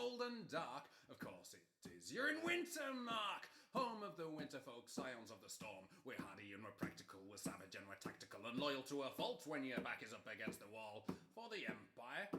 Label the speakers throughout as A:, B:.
A: cold and dark. Of course it is. You're in winter, Mark. Home of the winter folk, scions of the storm. We're hardy and we're practical, we're savage and we're tactical, and loyal to a fault when your back is up against the wall. For the Empire,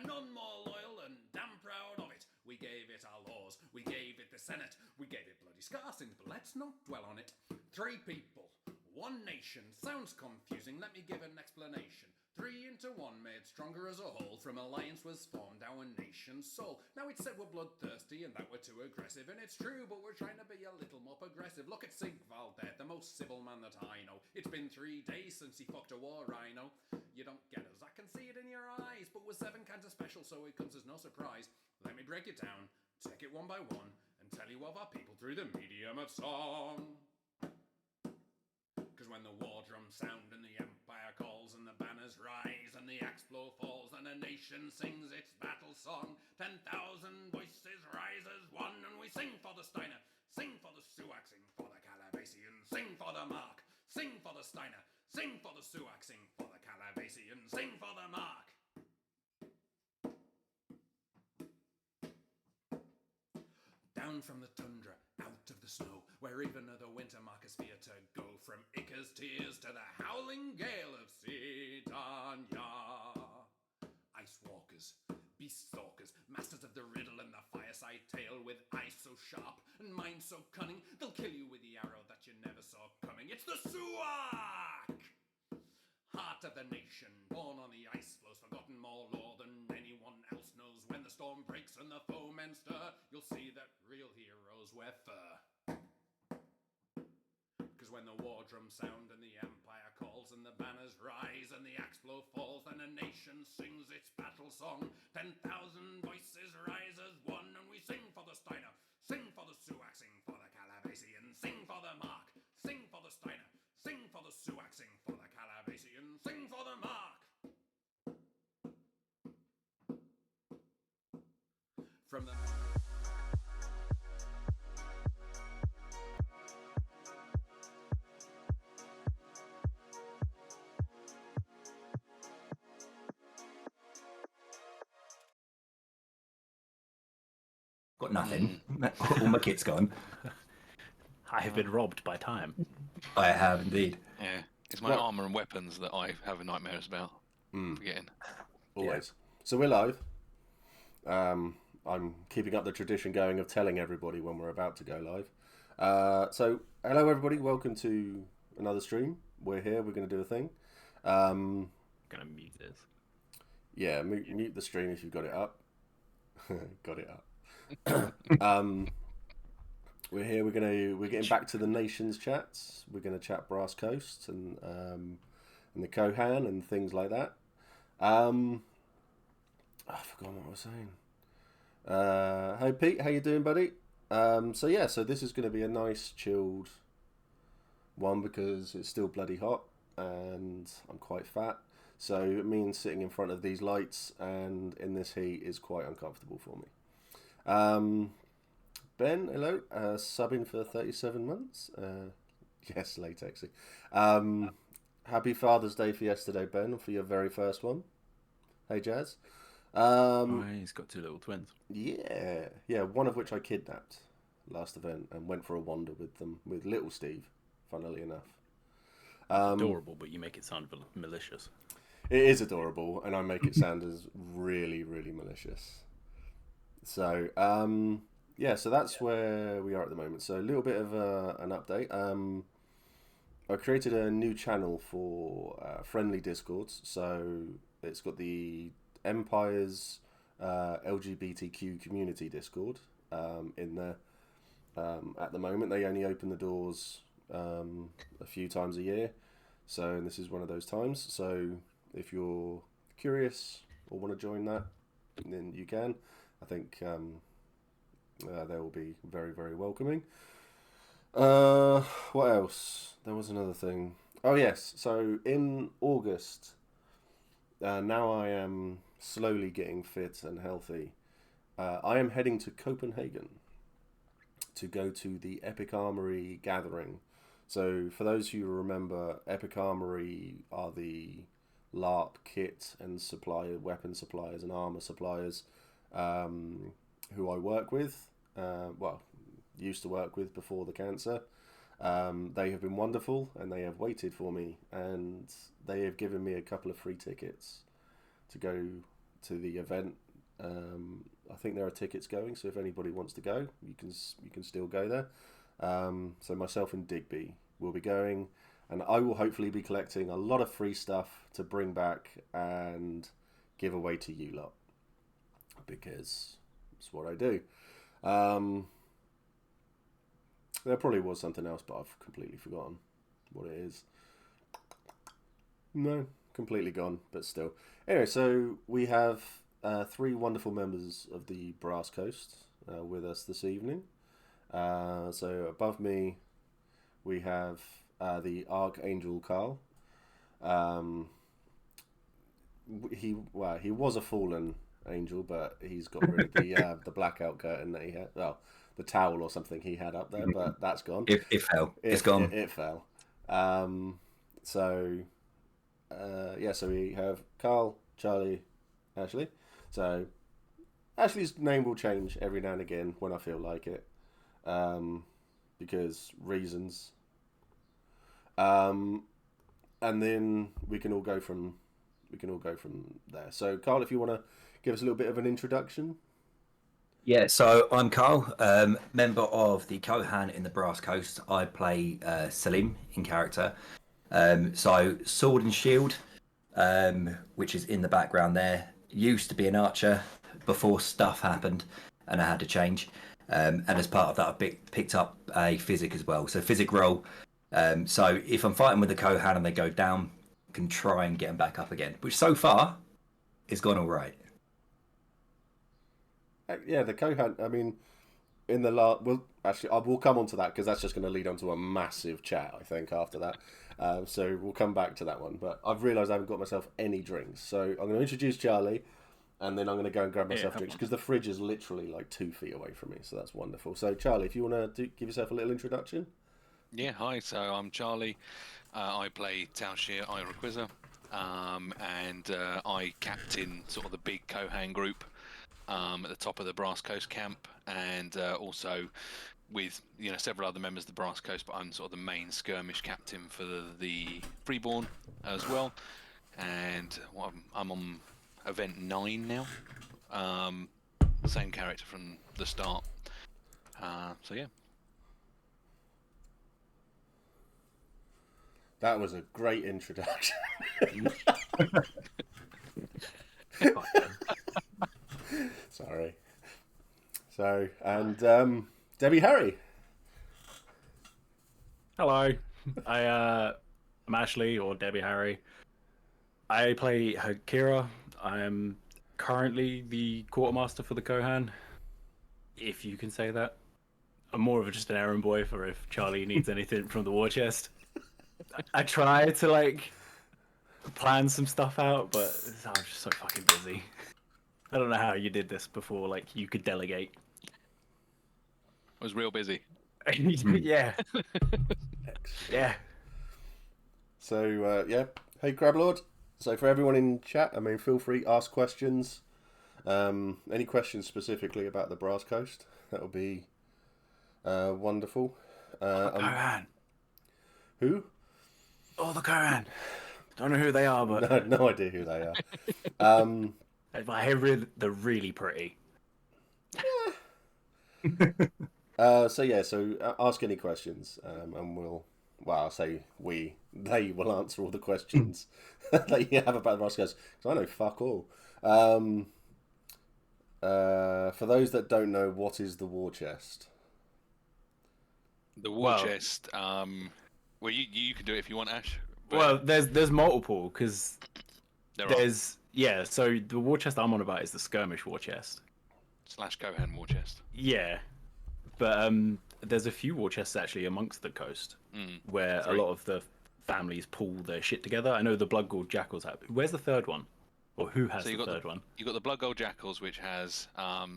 A: none more loyal and damn proud of it. We gave it our laws, we gave it the Senate, we gave it bloody scar-sins, but let's not dwell on it. 3 people, 1 nation, sounds confusing, let me give an explanation. 3 into 1 made stronger as a whole, from alliance was formed our nation's soul. Now it's said we're bloodthirsty and that we're too aggressive, and it's true, but we're trying to be a little more progressive. Look at Sigvald there, the most civil man that I know. It's been 3 days since he fucked a war rhino. You don't get us, I can see it in your eyes, but we're 7 kinds of special, so it comes as no surprise. Let me break it down, take it one by one, and tell you of our people through the medium of song. Cause when the war drums sound and the Empire calls and the banners rise and the axe blow falls and a nation sings its battle song, 10,000 voices rise as one, and we sing for the Steiner, sing for the Suak, sing for the Calabasian, sing for the Mark, sing for the Steiner, sing for the Suak, sing for the Calabasian, sing for the Mark. Down from the tundra, out of the snow, where even the winter markers fear to go, from Ika's tears to the howling gale of Sidanya. Ice walkers, beast stalkers, masters of the riddle and the fireside tale, with eyes so sharp and minds so cunning, they'll kill you with the arrow that you never saw coming. It's the Suak! Heart of the nation, born on the ice floes, forgotten more lore than anyone else knows. When the storm breaks and the foemen stir, you'll see that real heroes wear fur. Cause when the war drums sound and the Empire calls and the banners rise and the axe blow falls, then a nation sings its battle song. 10,000 voices rise as one, and we sing for the Steiner, sing for the Suak, sing for the Calabasian, sing for the Mark, sing for the Steiner, sing for the Suak, sing for the Calabasian, sing for the Mark. From the
B: got nothing. All my kit's gone.
C: I have been robbed by time.
B: I have indeed.
D: Yeah, it's my armour and weapons that I have nightmares about forgetting.
E: Always. Yeah. So we're live. I'm keeping up the tradition going of telling everybody when we're about to go live. So hello everybody, welcome to another stream. We're here, we're going to do a thing.
C: I'm going to mute this.
E: Yeah, mute the stream if you've got it up. Got it up. We're here. We're getting back to the nations chats. We're going to chat Brass Coast and the Kohan and things like that. I forgot what I was saying. Hey Pete, how you doing, buddy? So this is going to be a nice chilled one because it's still bloody hot and I'm quite fat. So it means sitting in front of these lights and in this heat is quite uncomfortable for me. Ben, hello, subbing for 37 months. Yes, latexy. Happy Father's Day for yesterday, Ben, for your very first one. Hey, Jazz.
C: He's got 2 little twins.
E: Yeah, one of which I kidnapped last event and went for a wander with them, with little Steve, funnily enough.
C: Adorable, but you make it sound malicious.
E: It is adorable, and I make it sound as really, really malicious. So, so that's where we are at the moment. So a little bit of an update. I created a new channel for friendly discords. So it's got the Empire's LGBTQ community Discord in there. At the moment, they only open the doors a few times a year. So this is one of those times. So if you're curious or want to join that, then you can. I think they will be very, very welcoming. What else? There was another thing. Oh, yes. So in August, now I am slowly getting fit and healthy. I am heading to Copenhagen to go to the Epic Armory gathering. So for those who remember, Epic Armory are the LARP kit and weapon suppliers and armor suppliers who I work with, used to work with before the cancer. They have been wonderful, and they have waited for me, and they have given me a couple of free tickets to go to the event. I think there are tickets going, so if anybody wants to go, you can still go there. So myself and Digby will be going, and I will hopefully be collecting a lot of free stuff to bring back and give away to you lot, because it's what I do. There probably was something else, but I've completely forgotten what it is. No, completely gone, but still. Anyway, so we have 3 wonderful members of the Brass Coast with us this evening. So above me, we have the Archangel Carl. He was a fallen angel, but he's got rid of the blackout curtain that he had. Well, the towel or something he had up there, but that's gone.
B: It fell. It's gone.
E: It fell. So we have Carl, Charlie, Ashley. So Ashley's name will change every now and again when I feel like it, because reasons. And then we can all go from there. So Carl, if you want to give us a little bit of an introduction.
B: Yeah, so I'm Carl, member of the Kohan in the Brass Coast. I play Salim in character. So Sword and Shield, which is in the background there, used to be an archer before stuff happened and I had to change. And as part of that, I picked up a physic as well. So physic roll. So if I'm fighting with the Kohan and they go down, I can try and get them back up again, which so far has gone all right.
E: Yeah, the Kohan, I mean, in the last... Well, actually, we'll come on to that, because that's just going to lead on to a massive chat, I think, after that. So we'll come back to that one. But I've realised I haven't got myself any drinks. So I'm going to introduce Charlie, and then I'm going to go and grab myself drinks, because the fridge is literally like 2 feet away from me, so that's wonderful. So, Charlie, if you want to give yourself a little introduction.
D: Yeah, hi, so I'm Charlie. I play Taoshir Iroquois, and I captain sort of the big Kohan group at the top of the Brass Coast camp, and also with several other members of the Brass Coast, but I'm sort of the main skirmish captain for the Freeborn as well. And I'm on event 9 now. Same character from the start. So yeah.
E: That was a great introduction. Sorry. So, and Debbie Harry.
C: Hello, I'm Ashley, or Debbie Harry. I play Hakira. I am currently the quartermaster for the Kohan, if you can say that. I'm more of just an errand boy for if Charlie needs anything from the war chest. I try to plan some stuff out, but I'm just so fucking busy. I don't know how you did this before, you could delegate.
D: I was real busy.
C: Yeah. Yeah.
E: So, hey, Crablord. So, for everyone in chat, I mean, feel free to ask questions. Any questions specifically about the Brass Coast? That would be wonderful.
C: Kohan.
E: Who?
C: Oh, the Kohan. Don't know who they are, but...
E: No idea who they are.
C: I hear they're really pretty.
E: So ask any questions, and they will answer all the questions that you have about the Brass Coast, because I know fuck all. For those that don't know, what is the war chest?
D: The war chest. Well, you can do it if you want, Ash. But...
C: Well, there's multiple, because
D: there's
C: so the war chest I'm on about is the Skirmish war chest
D: / Kohan war chest.
C: Yeah, but there's a few war chests actually amongst the coast where a lot of the families pull their shit together. I know the Blood Gold Jackals have. Where's the third one, or who has the third one?
D: You got the Blood Gold Jackals, which has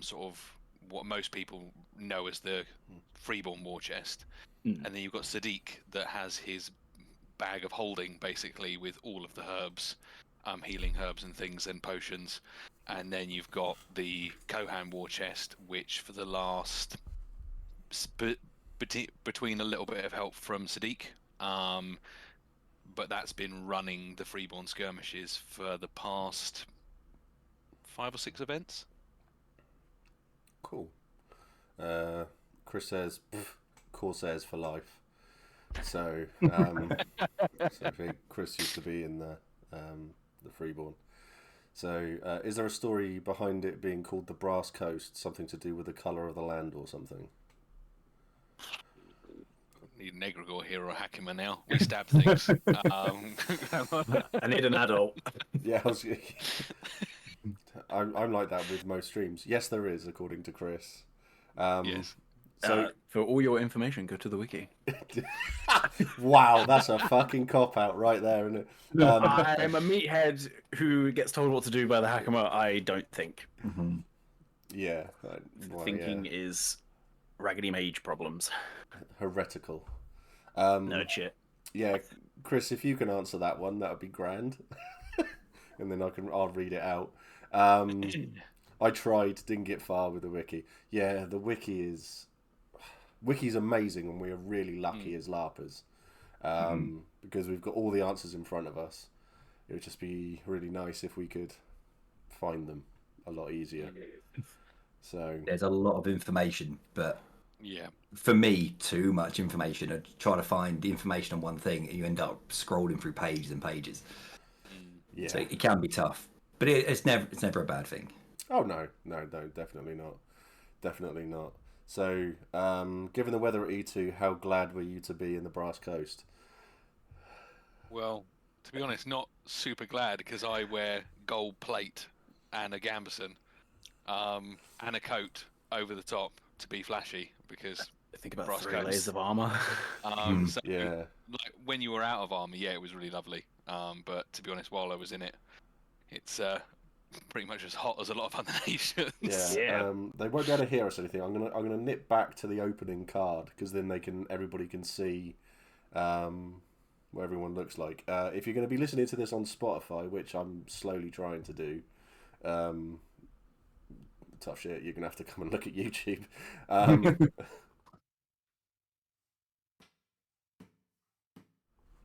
D: sort of what most people know as the Freeborn war chest, and then you've got Sadiq that has his bag of holding basically with all of the herbs, healing herbs and things and potions, and then you've got the Kohan war chest, which for the last between a little bit of help from Sadiq, but that's been running the Freeborn skirmishes for the past 5 or 6 events.
E: Cool. Chris says, Corsairs for life. So, so I think Chris used to be in the Freeborn. So, is there a story behind it being called the Brass Coast? Something to do with the colour of the land or something?
D: Need an egregore here or a Hakima now. We stab things.
C: I need an adult.
E: Yeah, I'm like that with most streams. Yes, there is, according to Chris.
D: Yes.
E: So,
C: For all your information, go to the wiki.
E: wow, that's a fucking cop out right there, isn't it?
C: I'm a meathead who gets told what to do by the Hakama. I don't think.
E: Yeah, well,
C: Thinking is raggedy mage problems.
E: heretical.
C: No shit.
E: Yeah, Chris, if you can answer that one, that would be grand. And then I'll read it out. I tried, didn't get far with the wiki. Yeah, the wiki's amazing, and we are really lucky as LARPers because we've got all the answers in front of us. It would just be really nice if we could find them a lot easier. So
B: There's a lot of information, but
D: Yeah.
B: for me, too much information. I try to find the information on one thing, and you end up scrolling through pages and pages.
E: yeah.
B: So it can be tough, but it's never a bad thing.
E: Oh no, definitely not. So, given the weather at E2, how glad were you to be in the Brass Coast?
D: Well, to be honest, not super glad because I wear gold plate and a gambeson, and a coat over the top to be flashy because
C: I think about
D: Brass
C: 3
D: coats.
C: layers of armor.
D: So
E: Yeah,
D: like when you were out of armor, yeah, it was really lovely. But to be honest, while I was in it, it's pretty much as hot as a lot of other nations.
E: yeah. They won't be able to hear us or anything. I'm gonna nip back to the opening card because then everybody can see what everyone looks like. If you're going to be listening to this on Spotify, which I'm slowly trying to do, tough shit. You're gonna have to come and look at YouTube.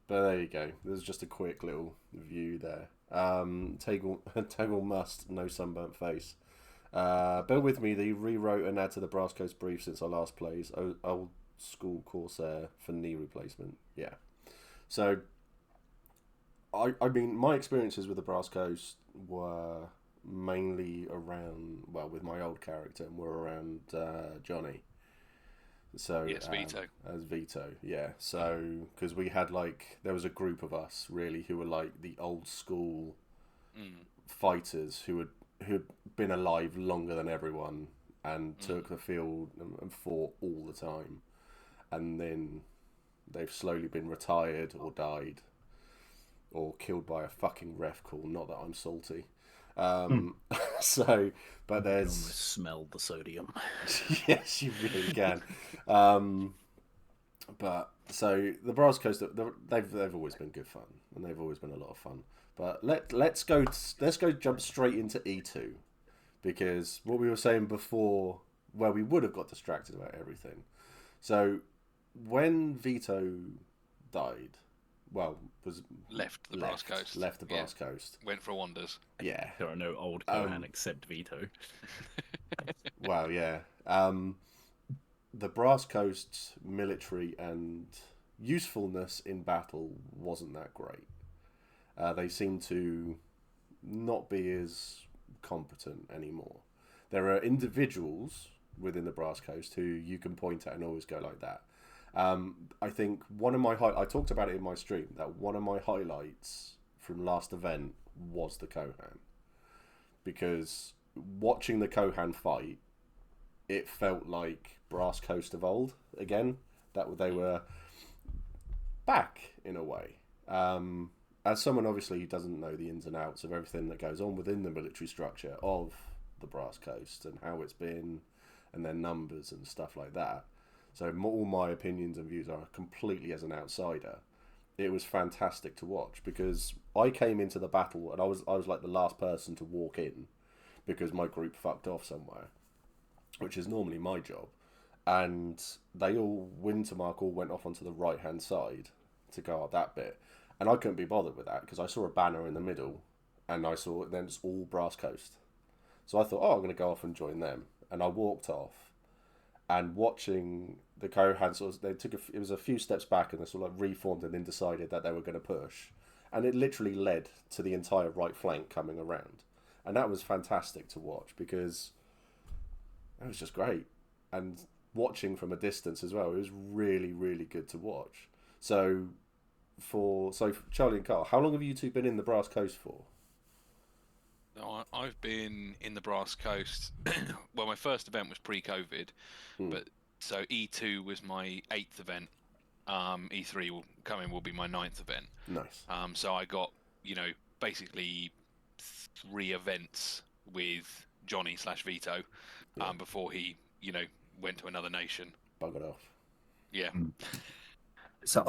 E: But there you go. There's just a quick little view there. Tegel must, no sunburnt face. Bear with me, they rewrote and add to the Brass Coast brief since our last plays. Old school Corsair for knee replacement. Yeah. So, I mean, my experiences with the Brass Coast were mainly around, well, with my old character, and were around Johnny. So
D: Yes, Vito.
E: as Vito, yeah. So because we had there was a group of us really who were like the old school fighters who had been alive longer than everyone and took the field and fought all the time, and then they've slowly been retired or died or killed by a fucking ref call. Not that I'm salty. So, but there's
C: Smell the sodium.
E: yes, you really can. But so the Brass Coast, they've always been good fun, and they've always been a lot of fun. But let's go jump straight into E2, because what we were saying before, where we would have got distracted about everything. So when Vito died, well, was
D: Left the Brass Coast.
E: Left the Brass Coast.
D: Went for wonders.
E: Yeah.
C: There are no old Kohan except Vito.
E: Well, yeah. The Brass Coast's military and usefulness in battle wasn't that great. They seem to not be as competent anymore. There are individuals within the Brass Coast who you can point at and always go like that. I think one of my I talked about it in my stream, that one of my highlights from last event was the Kohan, because watching the Kohan fight, it felt like Brass Coast of old again, that they were back in a way. As someone obviously who doesn't know the ins and outs of everything that goes on within the military structure of the Brass Coast and how it's been and their numbers and stuff like that, so all my opinions and views are completely as an outsider. It was fantastic to watch because I came into the battle and I was like the last person to walk in, because my group fucked off somewhere, which is normally my job. And they all, Wintermark all went off onto the right-hand side to go up that bit. And I couldn't be bothered with that because I saw a banner in the middle and I saw then it's all Brass Coast. So I thought, oh, I'm going to go off and join them. And I walked off and watching the Kohan sort of, it was a few steps back and they sort of like reformed and then decided that they were going to push. And it literally led to the entire right flank coming around. And that was fantastic to watch because it was just great. And watching from a distance as well, it was really, really good to watch. So for Charlie and Carl, how long have you two been in the Brass Coast for?
D: No, I've been in the Brass Coast. Well, my first event was pre-COVID, but so E2 was my 8th event. E3 will be my 9th event.
E: Nice.
D: So I got, basically 3 events with Johnny/Vito, before he, went to another nation.
E: Buggered off.
D: Yeah.
B: So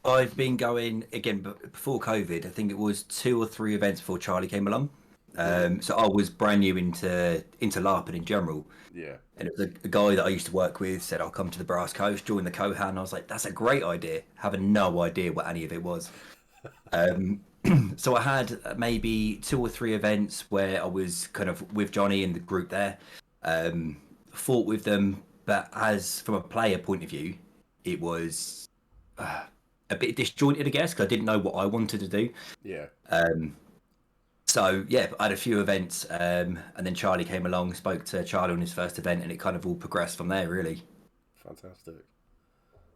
B: I've been going again before COVID. I think it was 2 or 3 events before Charlie came along. So I was brand new into LARPing in general.
E: Yeah.
B: And it was a guy that I used to work with said, I'll come to the Brass Coast, join the Kohan. I was like, that's a great idea, having no idea what any of it was. So I had maybe 2 or 3 events where I was kind of with Johnny and the group there, fought with them. But as from a player point of view, it was a bit disjointed, I guess, because I didn't know what I wanted to do.
E: Yeah.
B: So yeah, I had a few events, and then Charlie came along, spoke to Charlie on his first event, and it kind of all progressed from there, really.
E: Fantastic.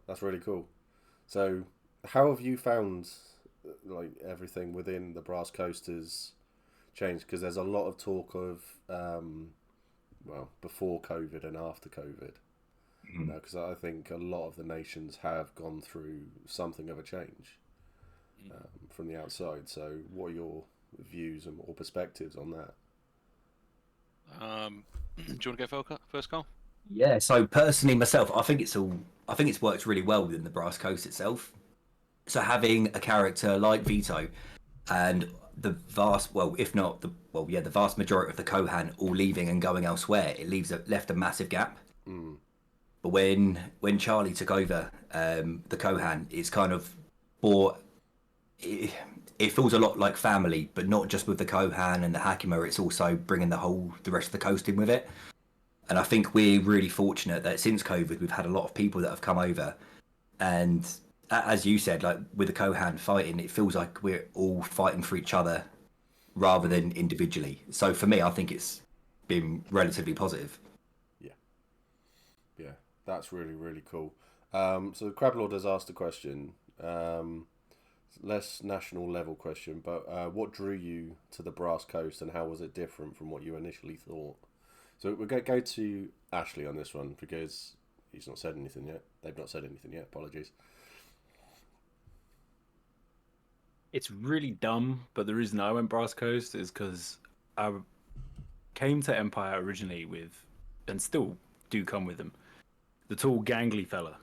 E: That's really cool. So, how have you found like everything within the Brass Coast has changed? Because there's a lot of talk of before COVID and after COVID. Because I think a lot of the nations have gone through something of a change from the outside. So, what are your views or perspectives on that?
D: Do you want to go first, Carl?
B: Yeah. So personally, myself, I think it's worked really well within the Brass Coast itself. So having a character like Vito and the vast majority of the Kohan all leaving and going elsewhere, it left a massive gap. But when Charlie took over the Kohan, it's kind of brought it feels a lot like family, but not just with the Kohan and the Hakima. It's also bringing the rest of the coast in with it. And I think we're really fortunate that since COVID, we've had a lot of people that have come over. And as you said, like with the Kohan fighting, it feels like we're all fighting for each other rather than individually. So for me, I think it's been relatively positive.
E: Yeah, that's really, really cool. So Crablord has asked a question. Less national level question, but what drew you to the Brass Coast and how was it different from what you initially thought? So we'll go to Ashley on this one because he's not said anything yet. They've not said anything yet. Apologies.
C: It's really dumb, but the reason I went Brass Coast is because I came to Empire originally with, and still do come with them, the tall gangly fella,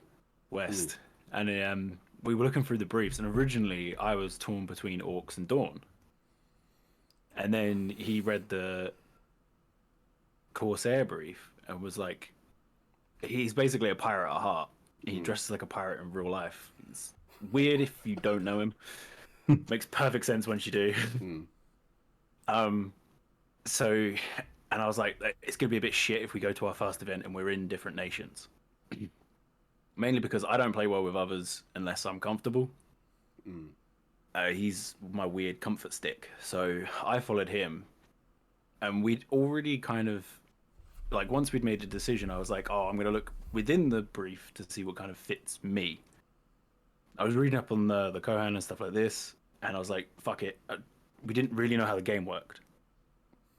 C: West. And we were looking through the briefs, and originally I was torn between Orcs and Dawn. And then he read the Corsair brief and was like, he's basically a pirate at heart. He dresses like a pirate in real life. It's weird if you don't know him. Makes perfect sense once you do. So, and I was like, it's going to be a bit shit if we go to our first event and we're in different nations. Mainly because I don't play well with others unless I'm comfortable. He's my weird comfort stick. So I followed him. And we'd already kind of, like, once we'd made a decision, I was like, oh, I'm going to look within the brief to see what kind of fits me. I was reading up on the Kohan and stuff like this, and I was like, fuck it. We didn't really know how the game worked.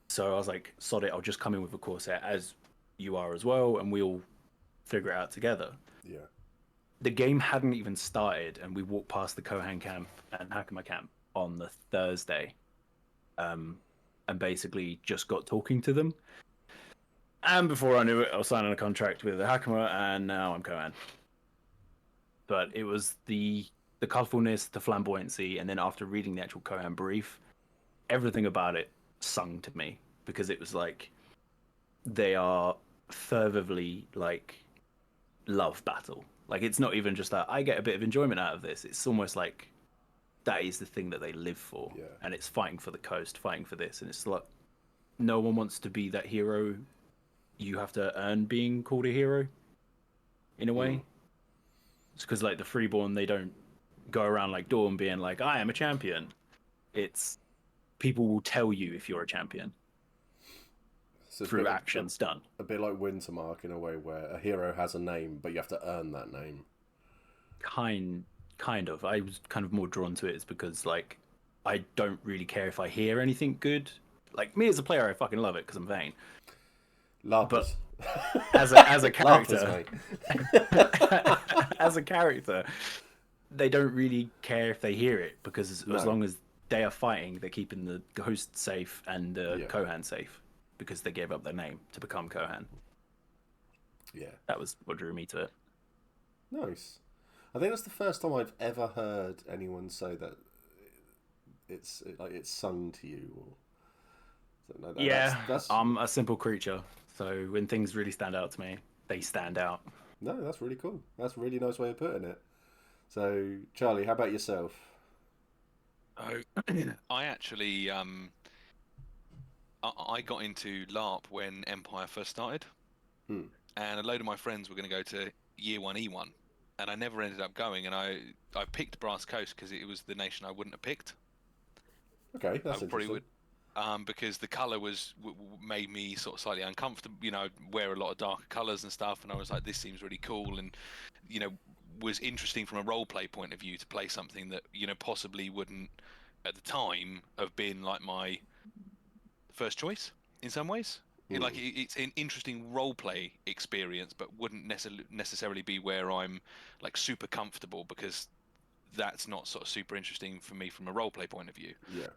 C: So I was like, sod it, I'll just come in with a Corsair as you are as well, and we'll figure it out together.
E: Yeah.
C: The game hadn't even started, and we walked past the Kohan camp and Hakama camp on the Thursday, and basically just got talking to them. And before I knew it, I was signing a contract with the Hakama, and now I'm Kohan. But it was the colourfulness, the flamboyancy, and then after reading the actual Kohan brief, everything about it sung to me, because it was like they are fervently like love battle. Like it's not even just that I get a bit of enjoyment out of this. It's almost like that is the thing that they live for,
E: Yeah.
C: and it's fighting for the coast, fighting for this, and it's like no one wants to be that hero. You have to earn being called a hero, in a way. It's because like the freeborn, they don't go around like Dawn being like, I am a champion. It's people will tell you if you're a champion
E: So it's
C: through actions done.
E: a bit like Wintermark in a way, where a hero has a name, but you have to earn that name.
C: Kind of. I was kind of more drawn to it is because like I don't really care if I hear anything good. Like me as a player, I fucking love it because I'm vain.
E: LARPers.
C: As a character, as a character, they don't really care if they hear it because as long as they are fighting, they're keeping the host safe and the Kohan safe because they gave up their name to become Kohan.
E: Yeah,
C: that was what drew me to it.
E: Nice. I think that's the first time I've ever heard anyone say that it's sung to you or something like that.
C: Yeah,
E: that's...
C: I'm a simple creature, so when things really stand out to me, they stand out.
E: No, that's really cool. That's a really nice way of putting it. So, Charlie, how about yourself?
D: I actually I got into LARP when Empire first started, and a load of my friends were going to go to Year 1 E1, and I never ended up going. And I picked Brass Coast because it was the nation I wouldn't have picked.
E: Okay, that's interesting.
D: Because the colour made me sort of slightly uncomfortable. You know, I'd wear a lot of darker colours and stuff, and I was like, this seems really cool, and you know, was interesting from a role play point of view to play something that possibly wouldn't at the time have been like my first choice in some ways. It's an interesting role play experience, but wouldn't necessarily be where I'm like super comfortable, because that's not sort of super interesting for me from a role play point of view.
E: Yeah.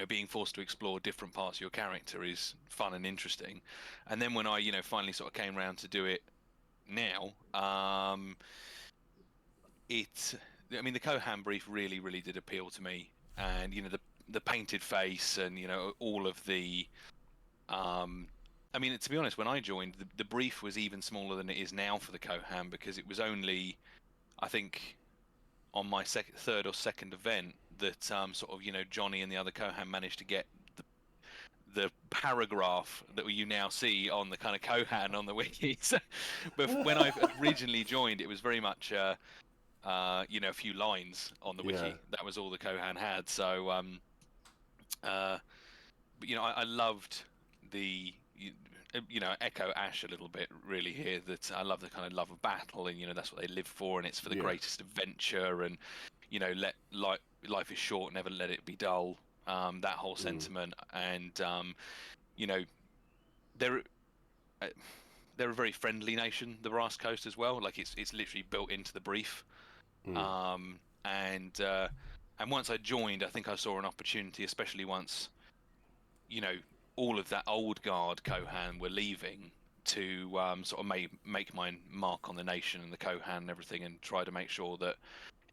D: Being forced to explore different parts of your character is fun and interesting. And then when I finally sort of came around to do it now, the Kohan brief really, really did appeal to me, and the painted face, and all of the to be honest, when I joined, the brief was even smaller than it is now for the Kohan, because it was only, I think, on my third or second event that Johnny and the other Kohan managed to get the paragraph that you now see on the kind of Kohan on the wikis. But when I originally joined, it was very much a few lines on the wiki. That was all the Kohan had. So I loved the echo Ash a little bit really here, that I love the kind of love of battle, and that's what they live for, and it's for the greatest adventure, and let life is short, never let it be dull, that whole sentiment. And they're a very friendly nation, the Brass Coast, as well. Like it's literally built into the brief. And once I joined, I think I saw an opportunity, especially once all of that old guard Kohan were leaving, to sort of make my mark on the nation and the Kohan and everything, and try to make sure that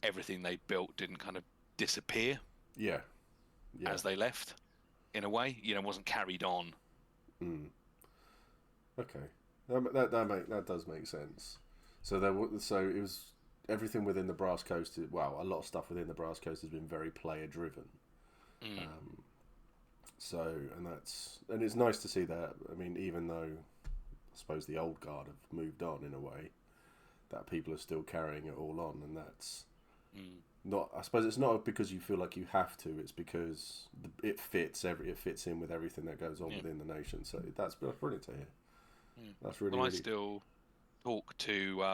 D: everything they built didn't kind of disappear as they left, in a way, wasn't carried on.
E: Okay, that does make sense. So it was everything within the Brass Coast. Well, a lot of stuff within the Brass Coast has been very player driven. And it's nice to see that. I mean, even though I suppose the old guard have moved on in a way, that people are still carrying it all on, and that's not. I suppose it's not because you feel like you have to. It's because it fits in with everything that goes on within the nation. So that's brilliant to hear. That's really.
D: Well,
E: really...
D: I still talk to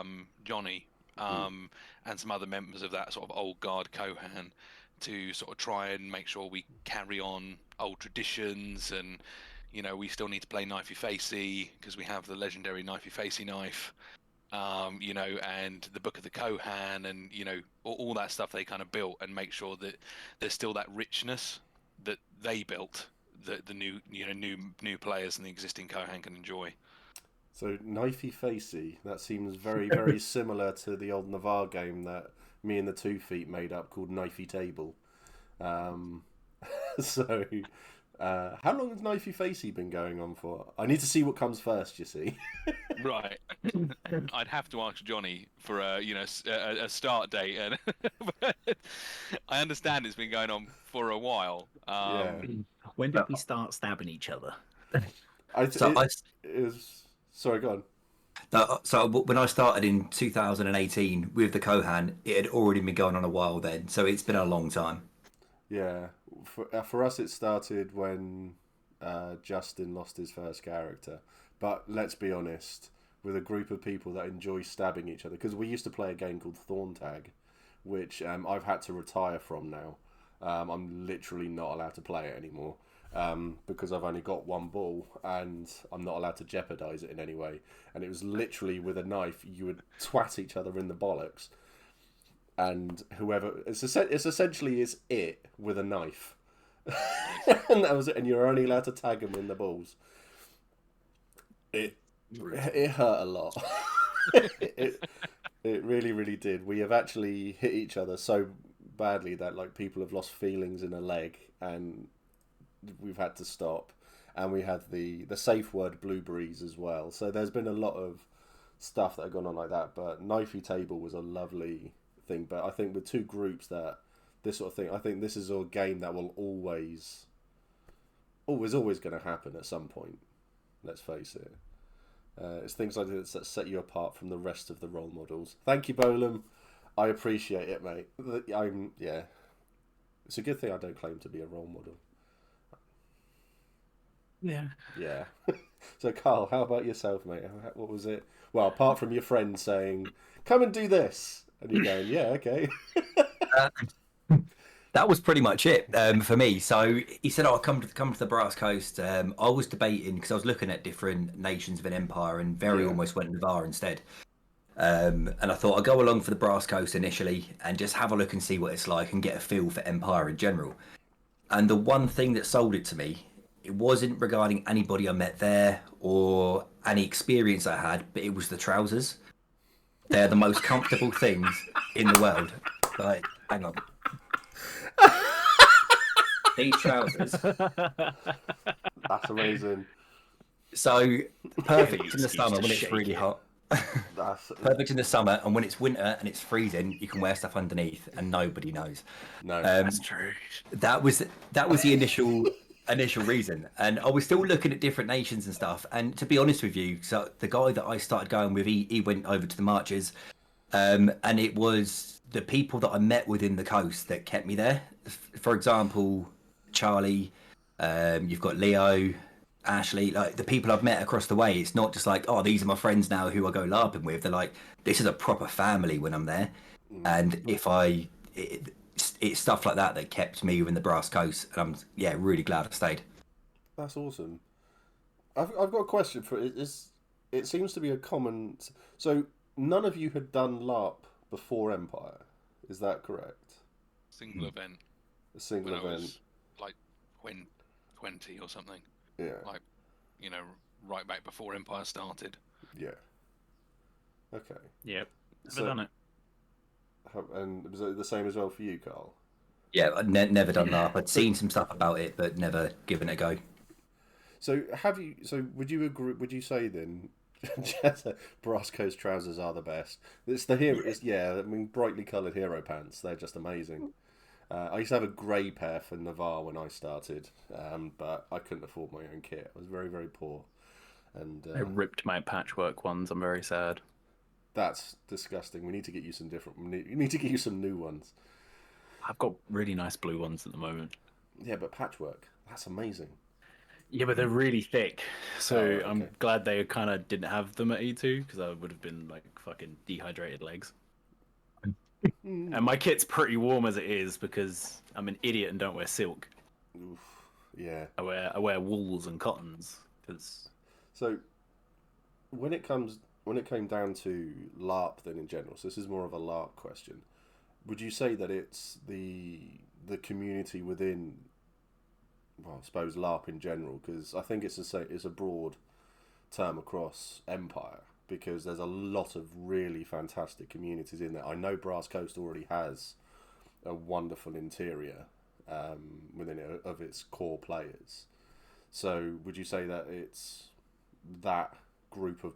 D: Johnny and some other members of that sort of old guard Kohan to sort of try and make sure we carry on old traditions, and we still need to play knifey facey because we have the legendary knifey facey knife, and the Book of the Kohan, and all that stuff they kind of built, and make sure that there's still that richness that they built, that the new players and the existing Kohan can enjoy.
E: So knifey facey, that seems very, very similar to the old Navarre game that me and the 2 Feet made up called Knifey Table. So, how long has Knifey Facey been going on for? I need to see what comes first, you see.
D: Right. I'd have to ask Johnny for a start date, and I understand it's been going on for a while.
E: Yeah.
F: When did we start stabbing each other?
E: It was... Sorry, go on.
B: So when I started in 2018 with the Kohan, it had already been going on a while then, so it's been a long time.
E: Yeah, for us it started when Justin lost his first character. But let's be honest, with a group of people that enjoy stabbing each other, because we used to play a game called Thorn Tag, which I've had to retire from now. I'm literally not allowed to play it anymore because I've only got one ball and I'm not allowed to jeopardize it in any way. And it was literally with a knife, you would twat each other in the bollocks. And whoever it's essentially is it with a knife, and that was it. And you're only allowed to tag them in the balls. It hurt a lot. it really did. We have actually hit each other so badly that like people have lost feelings in a leg, and we've had to stop. And we had the safe word blueberries as well. So there's been a lot of stuff that have gone on like that. But Knifey Table was a lovely thing. But I think with two groups that this sort of thing, I think this is a game that will always going to happen at some point. Let's face it. It's things like this that set you apart from the rest of the role models. Thank you, Bolam. I appreciate it, mate. It's a good thing I don't claim to be a role model.
F: Yeah.
E: Yeah. So, Carl, how about yourself, mate? What was it? Well, apart from your friend saying, "Come and do this," and you're going, "Yeah, okay."
B: That was pretty much it for me. So he said, "Oh, come to the Brass Coast." I was debating because I was looking at different nations of an empire, and very almost went Navarre instead. And I thought I'd go along for the Brass Coast initially and just have a look and see what it's like and get a feel for empire in general. And the one thing that sold it to me, it wasn't regarding anybody I met there or any experience I had, but it was the trousers. They're the most comfortable things in the world. Like, hang on. These trousers.
E: That's amazing.
B: So perfect in the summer when it's really hot. Perfect in the summer, and when it's winter and it's freezing, you can wear stuff underneath and nobody knows.
E: No,
F: That's true.
B: That was the initial reason, and I was still looking at different nations and stuff. And to be honest with you, so the guy that I started going with, he went over to the marches, and it was the people that I met within the coast that kept me there. For example, Charlie, you've got Leo, Ashley, like the people I've met across the way. It's not just like, oh, these are my friends now who I go LARPing with. They're like, this is a proper family when I'm there. And it's stuff like that kept me within the Brass Coast, and I'm really glad I stayed.
E: That's awesome. I've got a question for it. It seems to be a common. So none of you had done LARP before Empire, is that correct?
D: Single event.
E: A single
D: when
E: event.
D: I was like 20 or something.
E: Yeah.
D: Like, right back before Empire started.
E: Yeah. Okay.
F: Yep. Never done it.
E: And was it the same as well for you, Carl?
B: Yeah, I'd never done LARP. I'd seen some stuff about it, but never given it a go.
E: So would you agree? Would you say then, Brass Coast trousers are the best? It's the hero. I mean, brightly coloured hero pants. They're just amazing. I used to have a grey pair for Navarre when I started, but I couldn't afford my own kit. I was very, very poor. And
C: I ripped my patchwork ones. I'm very sad.
E: That's disgusting. We need to get you some different. We need to get you some new ones.
C: I've got really nice blue ones at the moment.
E: Yeah, but patchwork. That's amazing.
C: Yeah, but they're really thick. So
E: Oh, okay.
C: I'm glad they kind of didn't have them at E2 because I would have been like fucking dehydrated legs. And my kit's pretty warm as it is because I'm an idiot and don't wear silk.
E: Oof. Yeah.
C: I wear wools and cottons.
E: So when it came down to LARP then in general, so this is more of a LARP question, would you say that it's the community within, well, I suppose LARP in general, because I think it's a broad term across Empire, because there's a lot of really fantastic communities in there. I know Brass Coast already has a wonderful interior, within it of its core players. So would you say that it's that group of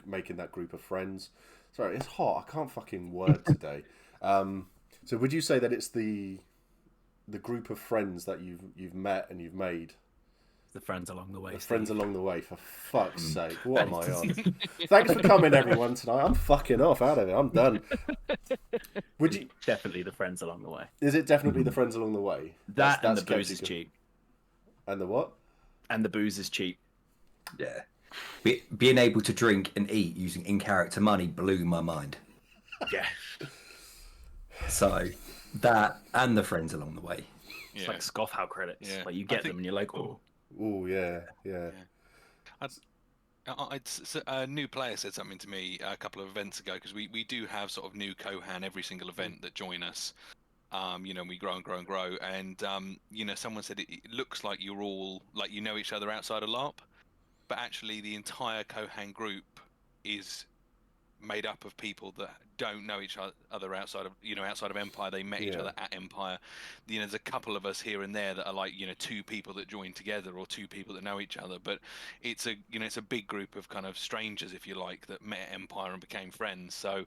E: making that group of friends? Sorry, it's hot. I can't fucking word today. So would you say that it's the group of friends that you've met and you've made?
F: The friends along the way.
E: The friends along the way, for fuck's sake. What am I on? Thanks for coming, everyone, tonight. I'm fucking off out of it. I'm done. Would you?
F: Definitely the friends along the way.
E: Is it definitely the friends along the way?
F: That and the booze is cheap.
E: And the what?
F: And the booze is cheap.
B: Yeah. Being able to drink and eat using in-character money blew my mind.
F: Yeah.
B: So, that and the friends along the way.
F: It's like Scoffhow credits.
D: Yeah.
F: Like you get them and you're like, oh.
E: Oh, yeah.
D: A new player said something to me a couple of events ago, because we do have sort of new Kohan every single event that join us. We grow and grow and grow, and someone said it looks like you're all like you know each other outside of LARP, but actually the entire Kohan group is made up of people that don't know each other outside of Empire. They met each other at Empire. There's a couple of us here and there that are like two people that joined together or two people that know each other, but it's a big group of kind of strangers, if you like, that met at Empire and became friends. So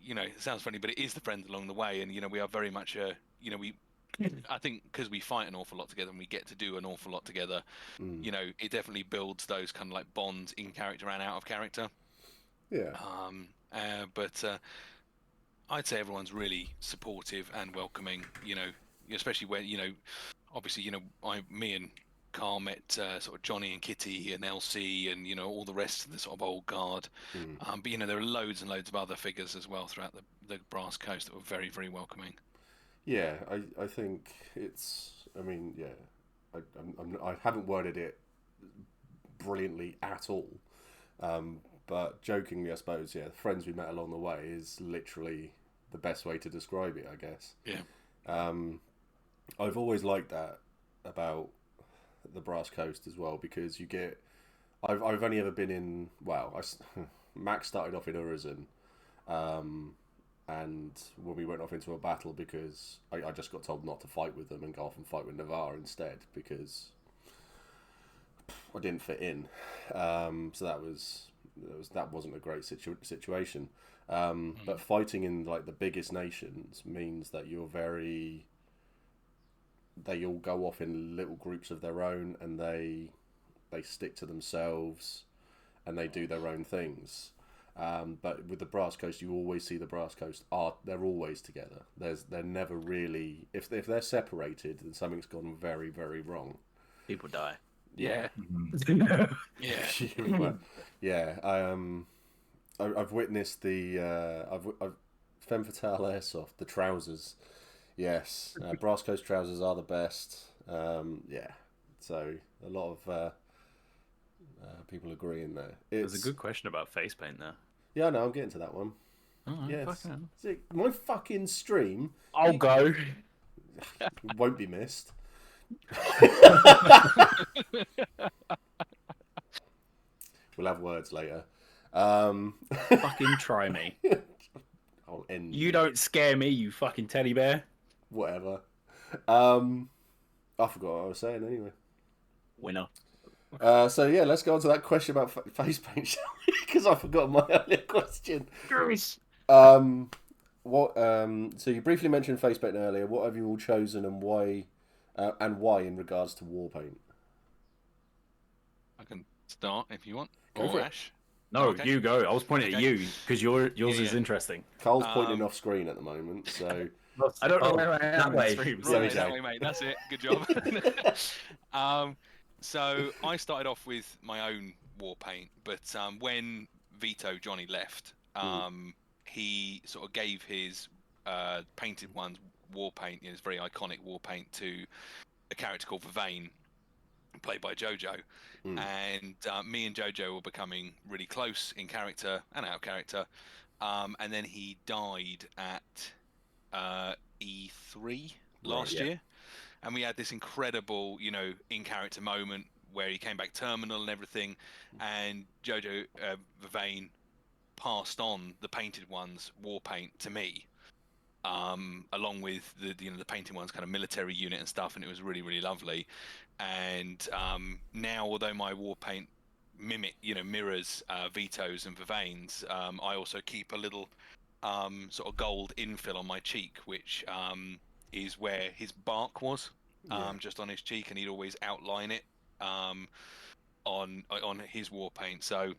D: it sounds funny, but it is the friends along the way, and we are very much I think because we fight an awful lot together and we get to do an awful lot together, it definitely builds those kind of like bonds in character and out of character.
E: Yeah.
D: But I'd say everyone's really supportive and welcoming. Especially when obviously me and Carl met sort of Johnny and Kitty and LC and all the rest of the sort of old guard. But there are loads and loads of other figures as well throughout the Brass Coast that were very, very welcoming.
E: Yeah, I think it's. I mean, yeah, I haven't worded it brilliantly at all. But jokingly, I suppose, the friends we met along the way is literally the best way to describe it, I guess.
D: Yeah.
E: I've always liked that about the Brass Coast as well, because you get. I've only ever been in. Well, Max started off in Urizen, and when we went off into a battle, because I just got told not to fight with them and go off and fight with Navarre instead, because I didn't fit in. So that wasn't a great situation. But fighting in like the biggest nations means that they all go off in little groups of their own, and they stick to themselves and they do their own things. But with the Brass Coast, you always see the Brass Coast they're always together. They're never really, if they're separated, then something's gone very, very wrong.
F: People die.
E: Yeah.
D: Yeah.
E: Yeah. I've witnessed I've Femme Fatale Airsoft, the trousers. Yes, Brass Coast trousers are the best. Yeah. So a lot of people agree in there.
F: There's a good question about face paint there.
E: Yeah, no, I'm getting to that one.
F: Oh,
E: Yes. See, my fucking stream
F: I'll go.
E: won't be missed. We'll have words later.
F: Fucking try me.
E: I'll end.
F: You don't scare me, you fucking teddy bear.
E: Whatever. I forgot what I was saying anyway.
F: Winner.
E: So yeah, let's go on to that question about face paint, shall we? Because I forgot my earlier question. So you briefly mentioned face paint earlier. What have you all chosen and why? And why in regards to war paint?
D: I can start if you want.
E: Go for it.
D: Ash.
F: No,
D: Okay.
F: you go. I was pointing at
D: Okay.
F: you because yours is
D: Yeah.
F: interesting.
E: Carl's pointing off screen at the moment, so
F: I don't know where I am.
B: that
F: in
B: way.
F: the stream,
E: There
F: so-
E: we
D: Right,
E: go.
D: that way, mate. That's it. Good job. So I started off with my own war paint, but when Vito Johnny left, he sort of gave his painted ones war paint, his very iconic war paint, to a character called Vervain, played by Jojo. And me and Jojo were becoming really close in character and out of character. And then he died at E3 last year. And we had this incredible, in-character moment where he came back terminal and everything. And Jojo Vervain passed on the painted ones, war paint, to me. along with the painting one's kind of military unit and stuff, and it was really, really lovely. And now, although my war paint mirrors Vito's and Vivain's, I also keep a little sort of gold infill on my cheek, which is where his bark was, just on his cheek, and he'd always outline it on his war paint. So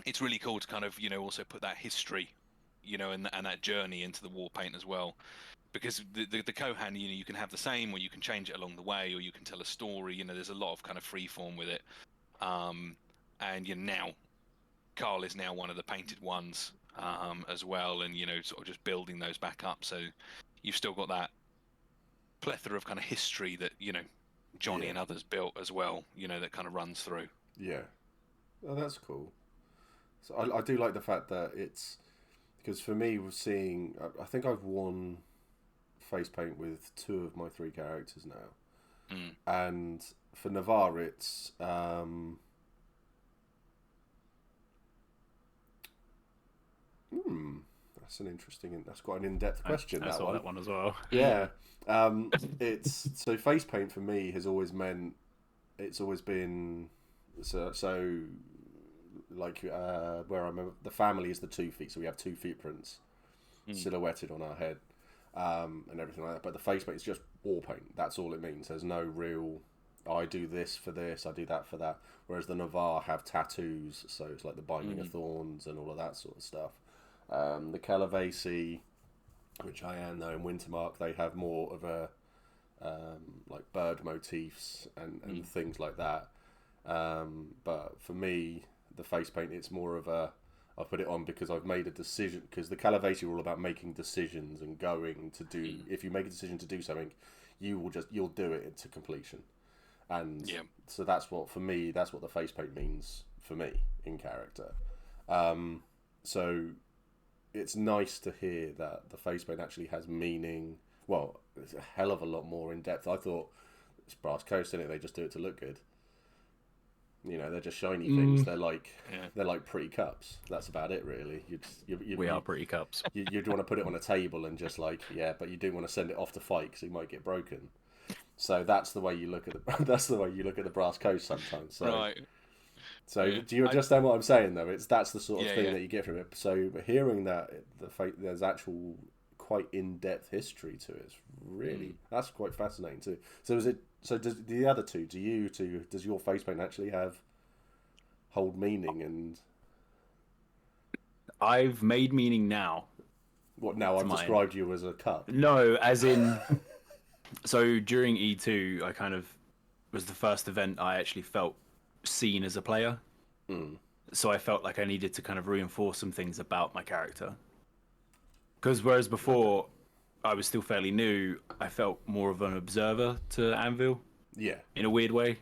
D: it's really cool to kind of also put that history, and that journey into the war paint as well. Because the Kohan, you can have the same, or you can change it along the way, or you can tell a story. There's a lot of kind of free form with it. And now Carl is now one of the painted ones as well, and sort of just building those back up. So you've still got that plethora of kind of history that Johnny and others built as well. That kind of runs through.
E: Yeah, oh, that's cool. So I do like the fact that it's because for me, seeing, I think I've worn face paint with 2 of my 3 characters now, and for Navarre it's that's quite an in-depth question.
C: I saw that one as well.
E: Yeah. It's so face paint for me has always meant it's always been so like where I'm the family is the 2 feet, so we have 2 footprints silhouetted on our head, and everything like that. But the face paint is just war paint. That's all it means. There's no real I do this for this, I do that for that. Whereas the Navarre have tattoos, so it's like the binding of thorns and all of that sort of stuff. The Calavesi, which I am though in Wintermark, they have more of a like bird motifs and things like that. But for me, the face paint, it's more of a I put it on because I've made a decision. Because the Calavesi are all about making decisions and going to do. If you make a decision to do something, you'll do it to completion. And so that's what for me. That's what the face paint means for me in character. So it's nice to hear that the face paint actually has meaning. Well, it's a hell of a lot more in depth. I thought it's Brass Coast, isn't it? They just do it to look good. They're just shiny things. They're like pretty cups. That's about it, really.
C: We are pretty cups.
E: You'd want to put it on a table and just but you do want to send it off to fight because it might get broken. So that's the way you look at the Brass Coast sometimes. So,
D: right.
E: So do you understand what I'm saying though? That's the sort of thing that you get from it. So hearing that there's actual quite in-depth history to it, really that's quite fascinating too. So does the other two? Does your face paint actually hold meaning? And
C: I've made meaning now.
E: What now? I've described you as a cup.
C: No, as in. So during E2, I kind of was the first event I actually felt seen as a player. So I felt like I needed to kind of reinforce some things about my character. Because whereas before I was still fairly new, I felt more of an observer to Anvil.
E: Yeah.
C: In a weird way.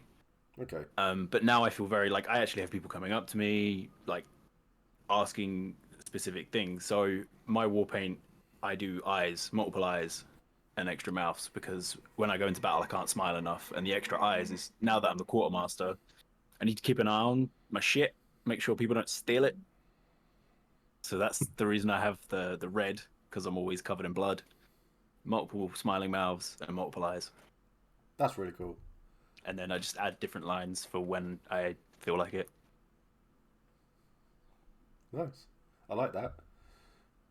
E: Okay.
C: But now I feel very like I actually have people coming up to me, like asking specific things. So my war paint, I do eyes, multiple eyes, and extra mouths because when I go into battle I can't smile enough, and the extra eyes is now that I'm the quartermaster, I need to keep an eye on my shit, make sure people don't steal it. So that's the reason I have the red, because I'm always covered in blood, multiple smiling mouths and multiple eyes.
E: That's really cool.
C: And then I just add different lines for when I feel like it.
E: Nice. I like that.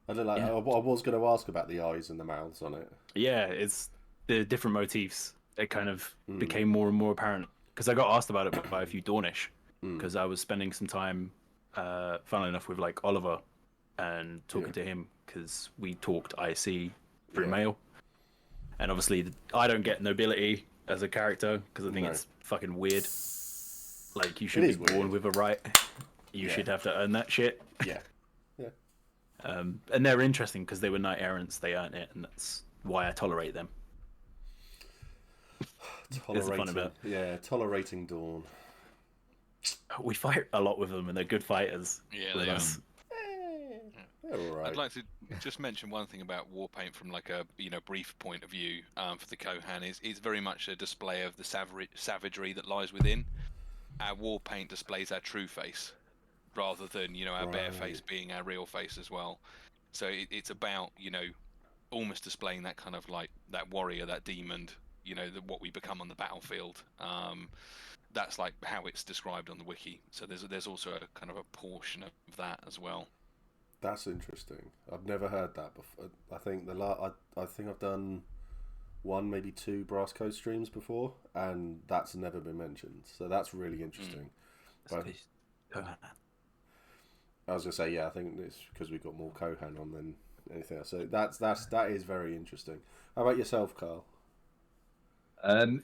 E: I don't like. Yeah. I was going to ask about the eyes and the mouths on it.
C: Yeah, it's the different motifs. It kind of became more and more apparent because I got asked about it by a few Dornish because I was spending some time, funnily enough, with like Oliver and talking to him because we talked IC through mail, and obviously I don't get nobility as a character because I think it's fucking weird. Like you should be born with a right. You should have to earn that shit.
E: Yeah.
C: And they're interesting because they were knight errants. They earned it, and that's why I tolerate them.
E: Tolerating Dawn.
C: We fight a lot with them, and they're good fighters.
D: Yeah, they are.
E: All right.
D: I'd like to just mention one thing about Warpaint from like a brief point of view for the Kohan is very much a display of the savagery that lies within. Our Warpaint displays our true face, rather than our bare face being our real face as well. So it's about almost displaying that kind of like that warrior, that demon, what we become on the battlefield. That's like how it's described on the wiki. So there's also a kind of a portion of that as well.
E: That's interesting. I've never heard that before. I think I think I've done one, maybe two Brass Coast streams before, and that's never been mentioned. So that's really interesting. But I was gonna say, yeah, I think it's because we've got more Kohan on than anything else. So that is very interesting. How about yourself, Carl?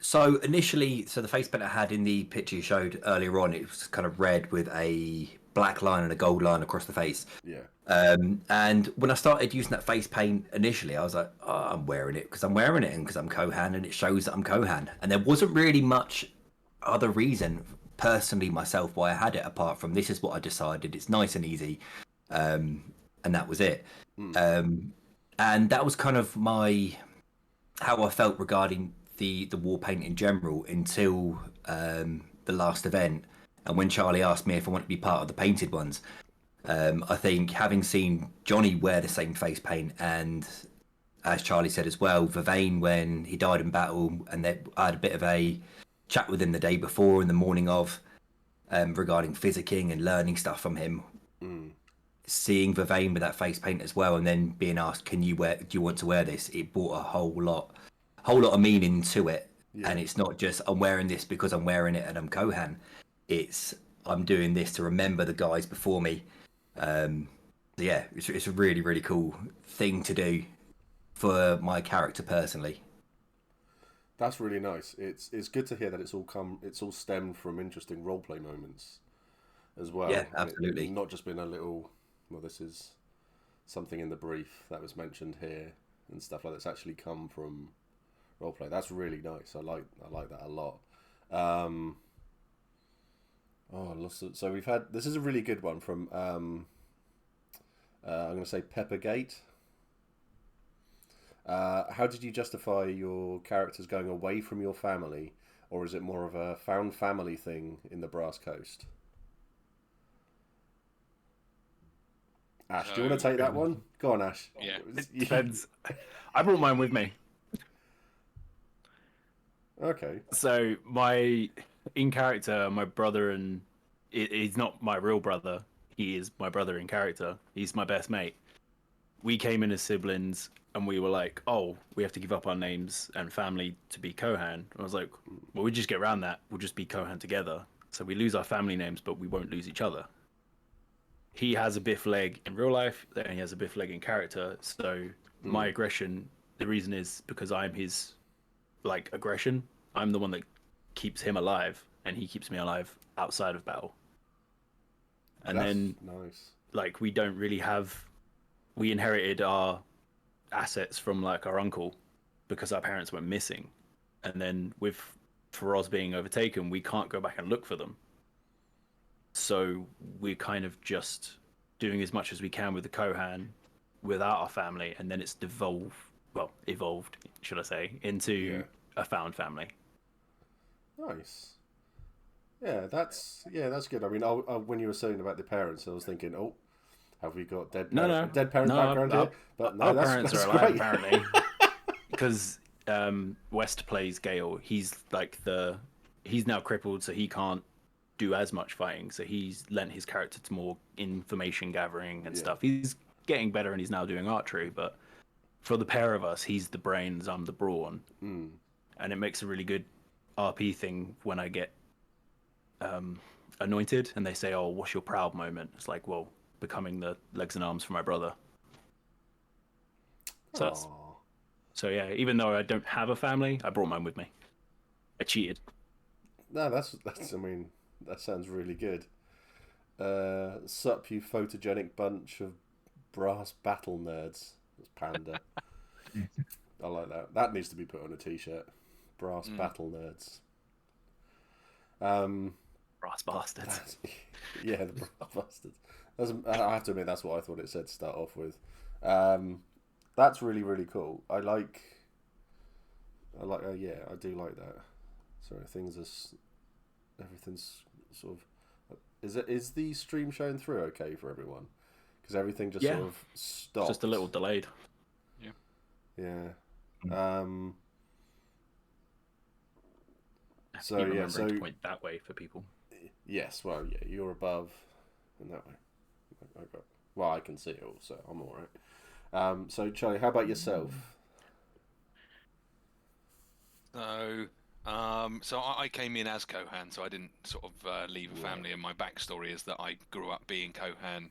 B: So initially, the face paint I had in the picture you showed earlier on, it was kind of red with a black line and a gold line across the face.
E: Yeah.
B: And when I started using that face paint initially, I was like, oh, I'm wearing it because I'm wearing it and because I'm Kohan and it shows that I'm Kohan. And there wasn't really much other reason, personally, myself, why I had it apart from this is what I decided. It's nice and easy. And that was it. And that was kind of how I felt regarding the war paint in general until the last event, and when Charlie asked me if I wanted to be part of the painted ones. I think having seen Johnny wear the same face paint, and as Charlie said as well, Vervain when he died in battle, and I had a bit of a chat with him the day before and the morning of regarding physicking and learning stuff from him. Seeing Vervain with that face paint as well, and then being asked, do you want to wear this? It brought a whole lot of meaning to it.
E: Yeah.
B: And it's not just I'm wearing this because I'm wearing it and I'm Kohan. It's I'm doing this to remember the guys before me. Yeah, it's a really, really cool thing to do for my character personally.
E: That's really nice. It's good to hear that it's all stemmed from interesting roleplay moments as well.
B: Yeah, absolutely.
E: And not just been a little, well, this is something in the brief that was mentioned here and stuff like that's actually come from roleplay. That's really nice. I like that a lot. So we've had, this is a really good one from I'm going to say Peppergate. How did you justify your characters going away from your family, or is it more of a found family thing in the Brass Coast? Ash, do you want to take that one? Go on, Ash.
D: Yeah.
F: It depends. I brought mine with me.
E: Okay.
F: So in character, my brother, and he's not my real brother. He is my brother in character. He's my best mate. We came in as siblings, and we were like, oh, we have to give up our names and family to be Kohan. I was like, well, we just get around that. We'll just be Kohan together. So we lose our family names, but we won't lose each other. He has a biff leg in real life, and he has a biff leg in character. So my aggression, the reason is because I'm his aggression. I'm the one that keeps him alive, and he keeps me alive outside of battle. And
E: That's
F: then
E: nice.
F: we don't really we inherited our assets from our uncle because our parents went missing, and then with Feroz being overtaken, we can't go back and look for them. So we're kind of just doing as much as we can with the Kohan without our family, and then it's evolved, should I say, into a found family.
E: Nice. Yeah, that's good. I mean, when you were saying about the parents, I was thinking, oh, have we got dead parent background here? But no,
F: our
E: that's
F: parents are
E: great.
F: alive apparently, because West plays Gale. He's he's now crippled, so he can't do as much fighting. So he's lent his character to more information gathering and stuff. He's getting better, and he's now doing archery. But for the pair of us, he's the brains, I'm the brawn, and it makes a really good RP thing when I get anointed and they say, oh, what's your proud moment? It's like, well, becoming the legs and arms for my brother. So yeah, even though I don't have a family, I brought mine with me. I cheated.
E: No, that's I mean, that sounds really good. Sup, you photogenic bunch of brass battle nerds. That's Panda. I like that. That needs to be put on a t-shirt. Brass battle nerds.
F: Brass bastards.
E: Yeah, the brass bastards. I have to admit, that's what I thought it said to start off with. That's really, really cool. I do like that. Sorry, everything's sort of. Is the stream showing through okay for everyone? Because everything just sort of stopped.
F: Just a little delayed.
D: Yeah.
E: Yeah.
F: So yeah, so to point that way for people.
E: Yes, well, yeah, you're above in that way. Well, I can see it all, so I'm all right. So Charlie, how about yourself?
D: So I came in as Kohan, so I didn't sort of leave a family, and my backstory is that I grew up being Kohan.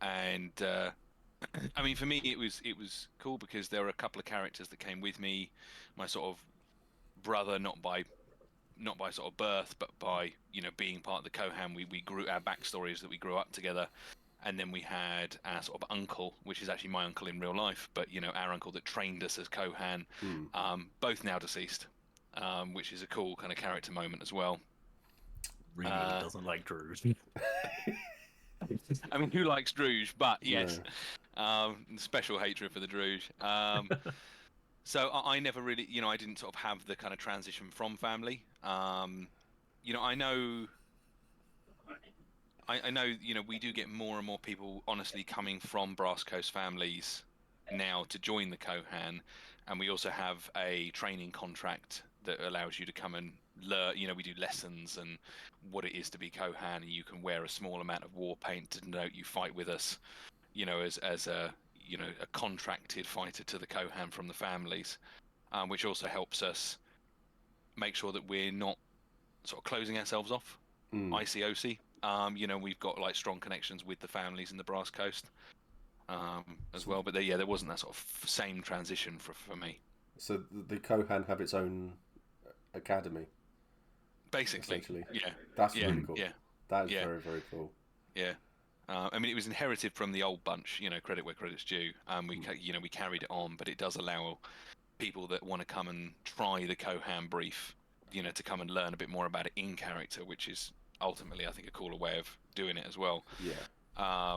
D: And I mean, for me, it was cool because there were a couple of characters that came with me. My sort of brother, not by sort of birth, but by being part of the Kohan. We grew our backstories that we grew up together, and then we had our sort of uncle, which is actually my uncle in real life, but our uncle that trained us as Kohan, both now deceased, which is a cool kind of character moment as well.
F: Really doesn't like Druge.
D: I mean, who likes Druge? But yes, special hatred for the Druge. So I never really, I didn't sort of have the kind of transition from family. I know, we do get more and more people, honestly, coming from Brass Coast families now to join the Kohan, and we also have a training contract that allows you to come and learn. We do lessons and what it is to be Kohan, and you can wear a small amount of war paint to denote you fight with us. As a a contracted fighter to the Kohan from the families, which also helps us make sure that we're not sort of closing ourselves off. ICOC. We've got like strong connections with the families in the Brass Coast as well. But there wasn't that sort of same transition for me.
E: So the Kohan have its own academy.
D: Basically, yeah.
E: That's really cool.
D: Yeah,
E: that is very, very cool.
D: Yeah. I mean, it was inherited from the old bunch, credit where credit's due. We carried it on, but it does allow people that want to come and try the Kohan brief, to come and learn a bit more about it in character, which is ultimately, I think, a cooler way of doing it as well.
E: Yeah.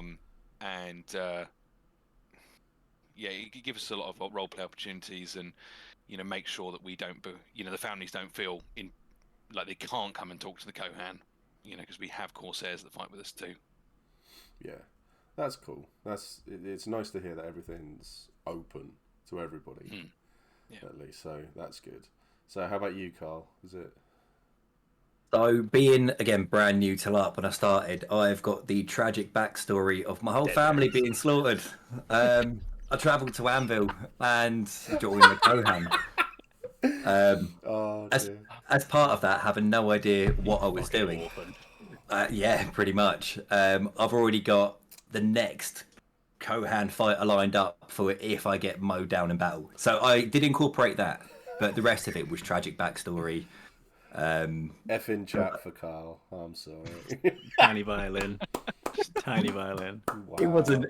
D: It gives us a lot of role play opportunities, and make sure that we don't, the families don't feel like they can't come and talk to the Kohan, because we have Corsairs that fight with us too.
E: Yeah, that's cool. It's nice to hear that everything's open to everybody, at least. So that's good. So how about you, Carl? Is it?
B: So being again brand new to LARP when I started, I've got the tragic backstory of my whole family being slaughtered. I travelled to Anvil and joined the Kohan. As part of that, having no idea what I was doing. Yeah, pretty much. I've already got the next Kohan fighter lined up for if I get mowed down in battle. So I did incorporate that, but the rest of it was tragic backstory.
E: F in chat for Carl. I'm sorry.
F: Tiny violin. Just tiny violin.
E: Wow.
B: It wasn't.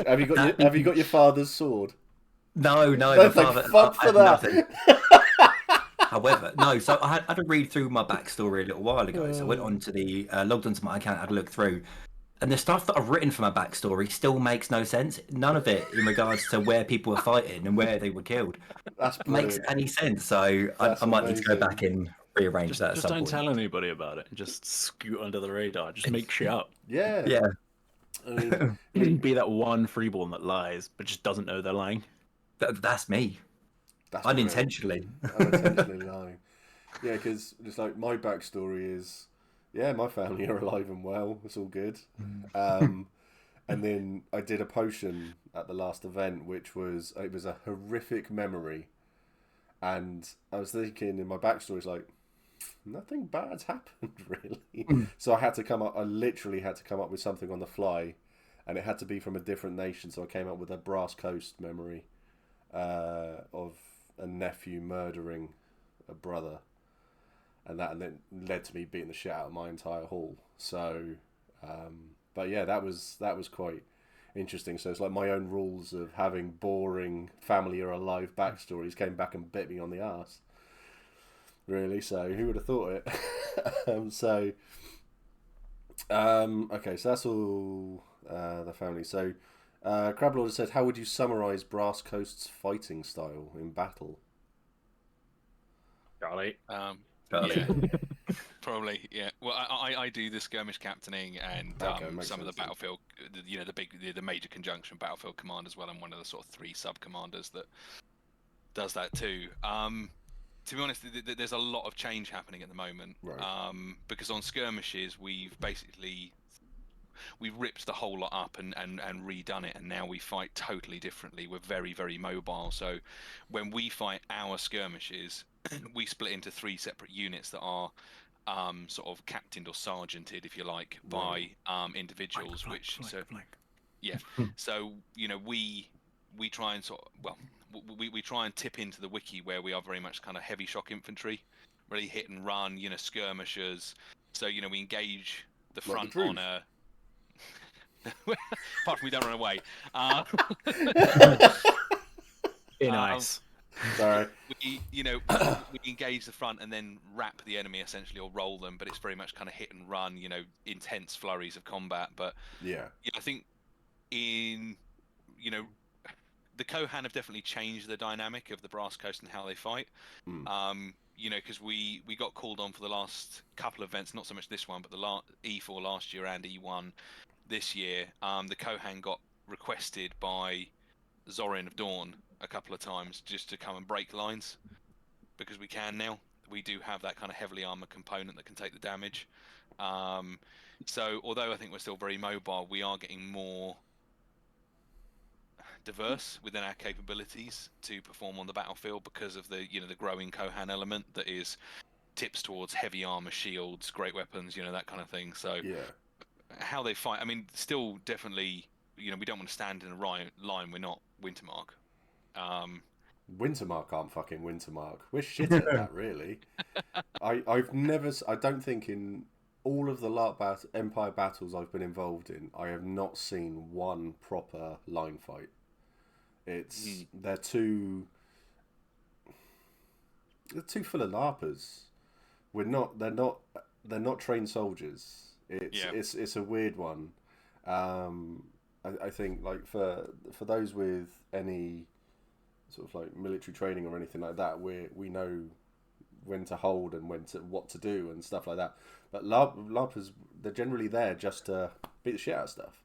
E: Have you got your father's sword?
B: No.
E: Don't thank fuck for that.
B: Nothing. However, no. So I had to read through my backstory a little while ago. So I went onto logged onto my account, had a look through, and the stuff that I've written for my backstory still makes no sense. None of it in regards to where people were fighting and where they were killed makes any sense. So I might need to go back and rearrange that.
F: Just don't tell anybody about it. Just scoot under the radar. Just make shit up.
E: Yeah.
F: I mean, be that one freeborn that lies but just doesn't know they're lying.
B: That's me.
E: That's
B: unintentionally.
E: Unintentionally lying. Yeah, because just like my backstory is, my family are alive and well. It's all good. And then I did a potion at the last event, which was a horrific memory. And I was thinking in my backstory, it's like, nothing bad's happened really. So I literally had to come up with something on the fly, and it had to be from a different nation. So I came up with a Brass Coast memory of a nephew murdering a brother, and then led to me beating the shit out of my entire hall. So, but yeah, that was quite interesting. So it's like my own rules of having boring family or alive backstories came back and bit me on the arse. Really, so who would have thought it? Okay, so that's all the family. So, Crablord said, how would you summarise Brass Coast's fighting style in battle?
F: Charlie.
B: Charlie.
D: Probably, yeah. Well, I do the skirmish captaining and
E: Okay, makes
D: some of the
E: sense then.
D: battlefield, the major conjunction battlefield command as well. I'm one of the sort of 3 sub commanders that does that too. To be honest, there's a lot of change happening at the moment.
E: Right.
D: Because on skirmishes we've ripped the whole lot up and redone it, and now we fight totally differently. We're very, very mobile. So when we fight our skirmishes, we split into 3 separate units that are sort of captained or sergeanted, if you like, by individuals. Yeah. So we try and we try and tip into the wiki where we are very much kind of heavy shock infantry, really hit and run, skirmishers. So we engage the front on a. Apart from we don't run away.
F: In ice.
E: Sorry.
D: We engage the front and then wrap the enemy essentially, or roll them, but it's very much kind of hit and run, intense flurries of combat. But I think in the Kohan have definitely changed the dynamic of the Brass Coast and how they fight. Because we got called on for the last couple of events, not so much this one, but the E4 last year and E1 this year. The Kohan got requested by Zorin of Dawn a couple of times just to come and break lines, because we can now. We do have that kind of heavily armored component that can take the damage. So although I think we're still very mobile, we are getting more diverse within our capabilities to perform on the battlefield because of the the growing Kohan element that is tips towards heavy armor, shields, great weapons, that kind of thing. So how they fight, I mean, still definitely, we don't want to stand in a line. We're not Wintermark.
E: Wintermark aren't fucking Wintermark. We're shit at that, really. I don't think in all of the LARP Empire battles I've been involved in, I have not seen one proper line fight. They're too full of LARPers. They're not trained soldiers. It's a weird one. I think, like, for those with any sort of like military training or anything like that, we know when to hold and what to do and stuff like that. But LARPers, they're generally there just to beat the shit out of stuff,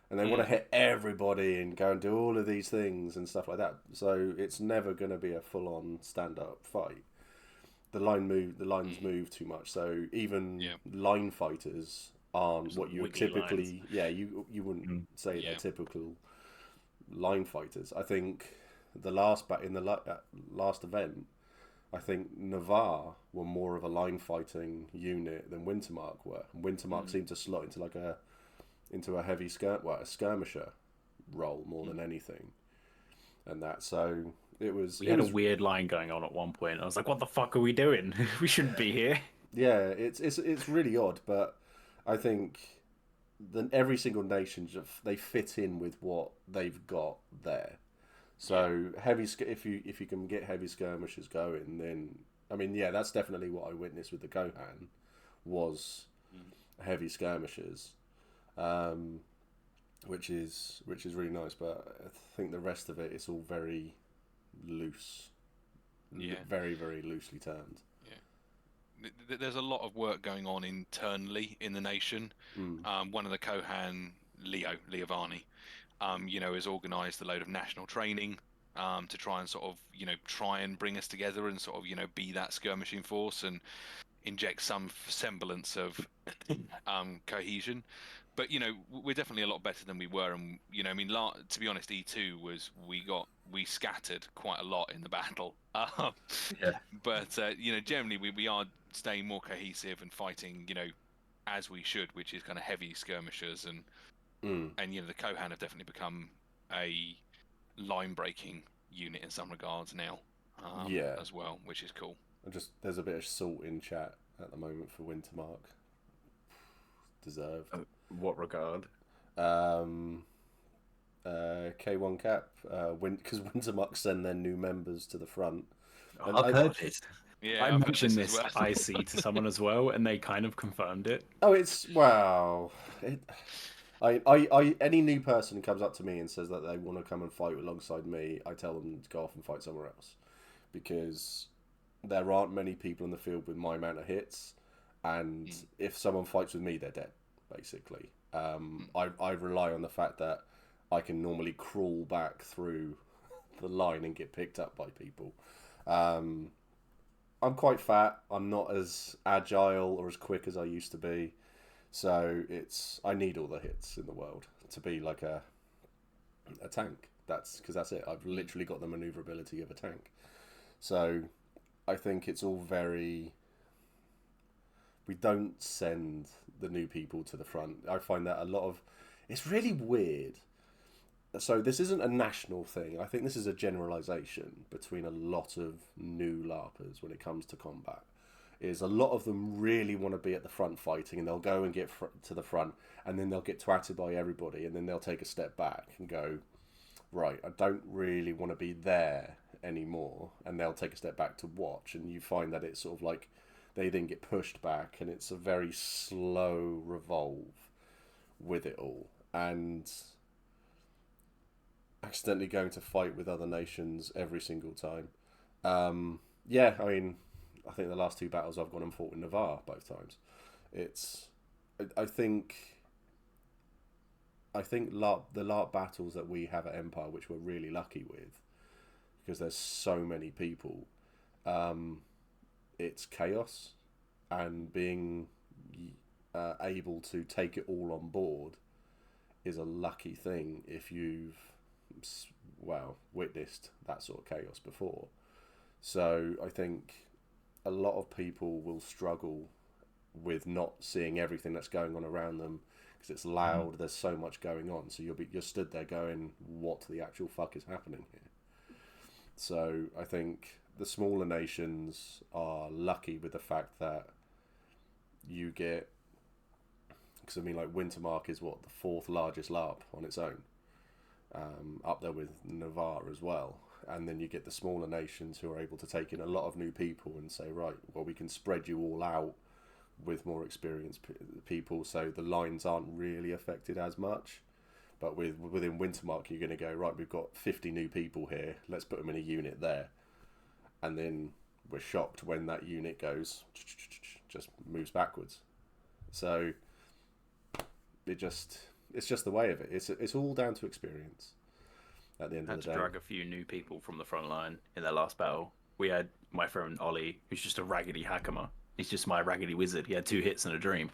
E: and they want to hit everybody and go and do all of these things and stuff like that. So it's never going to be a full-on stand-up fight. The lines move too much. So even line fighters aren't what you would typically. Lines. Yeah, you wouldn't say they're typical line fighters. I think the last event, I think Navarre were more of a line fighting unit than Wintermark were. Wintermark seemed to slot into a heavy skirmisher role more than anything, and that so. We
F: had a weird line going on at one point. I was like, "What the fuck are we doing? We shouldn't be here."
E: Yeah, it's really odd, but I think that every single nation they fit in with what they've got there. So if you can get heavy skirmishers going, then I mean, that's definitely what I witnessed with the Kohan was heavy skirmishers, which is really nice. But I think the rest of it is all very loose, very, very loosely termed.
D: There's a lot of work going on internally in the nation. One of the Kohan, Leovani, has organised a load of national training to try and sort of try and bring us together and sort of be that skirmishing force and inject some semblance of cohesion. But we're definitely a lot better than we were, and I mean, to be honest, E2 was we scattered quite a lot in the battle. But generally we are staying more cohesive and fighting as we should, which is kind of heavy skirmishers and the Kohan have definitely become a line breaking unit in some regards now. As well, which is cool.
E: There's a bit of salt in chat at the moment for Wintermark. Deserved.
F: What regard?
E: K1 Cap, because Wintermark send their new members to the front.
B: I've heard this.
D: Yeah,
F: I mentioned this IC to someone as well, and they kind of confirmed it.
E: Oh, any new person who comes up to me and says that they want to come and fight alongside me, I tell them to go off and fight somewhere else, because there aren't many people in the field with my amount of hits, and if someone fights with me, they're dead, basically. I rely on the fact that I can normally crawl back through the line and get picked up by people. I'm quite fat. I'm not as agile or as quick as I used to be. So I need all the hits in the world to be like a tank. That's it. I've literally got the maneuverability of a tank. So I think it's all very... We don't send the new people to the front. I find that a lot of... It's really weird. So this isn't a national thing. I think this is a generalisation between a lot of new LARPers when it comes to combat. Is a lot of them really want to be at the front fighting, and they'll go and get to the front, and then they'll get twatted by everybody, and then they'll take a step back and go, right, I don't really want to be there anymore, and they'll take a step back to watch, and you find that it's sort of like they then get pushed back, and it's a very slow revolve with it all, and accidentally going to fight with other nations every single time. Yeah, I mean, I think the last 2 battles I've gone and fought in Navarre both times. I think the LARP battles that we have at Empire, which we're really lucky with, because there's so many people, it's chaos, and being able to take it all on board is a lucky thing if you've witnessed that sort of chaos before. So I think a lot of people will struggle with not seeing everything that's going on around them because it's loud. There's so much going on, so you're stood there going, "What the actual fuck is happening here?" So I think the smaller nations are lucky with the fact that you get, because I mean, like Wintermark is what, the 4th largest LARP on its own, up there with Navarre as well. And then you get the smaller nations who are able to take in a lot of new people and say, right, well, we can spread you all out with more experienced people, so the lines aren't really affected as much. But within Wintermark, you're going to go, right, we've got 50 new people here, let's put them in a unit there. And then we're shocked when that unit goes, just moves backwards. So it's just the way of it. It's all down to experience. At the end of the day,
F: had to drag a few new people from the front line in their last battle. We had my friend Ollie, who's just a raggedy Hakama. He's just my raggedy wizard. He had 2 hits and a dream.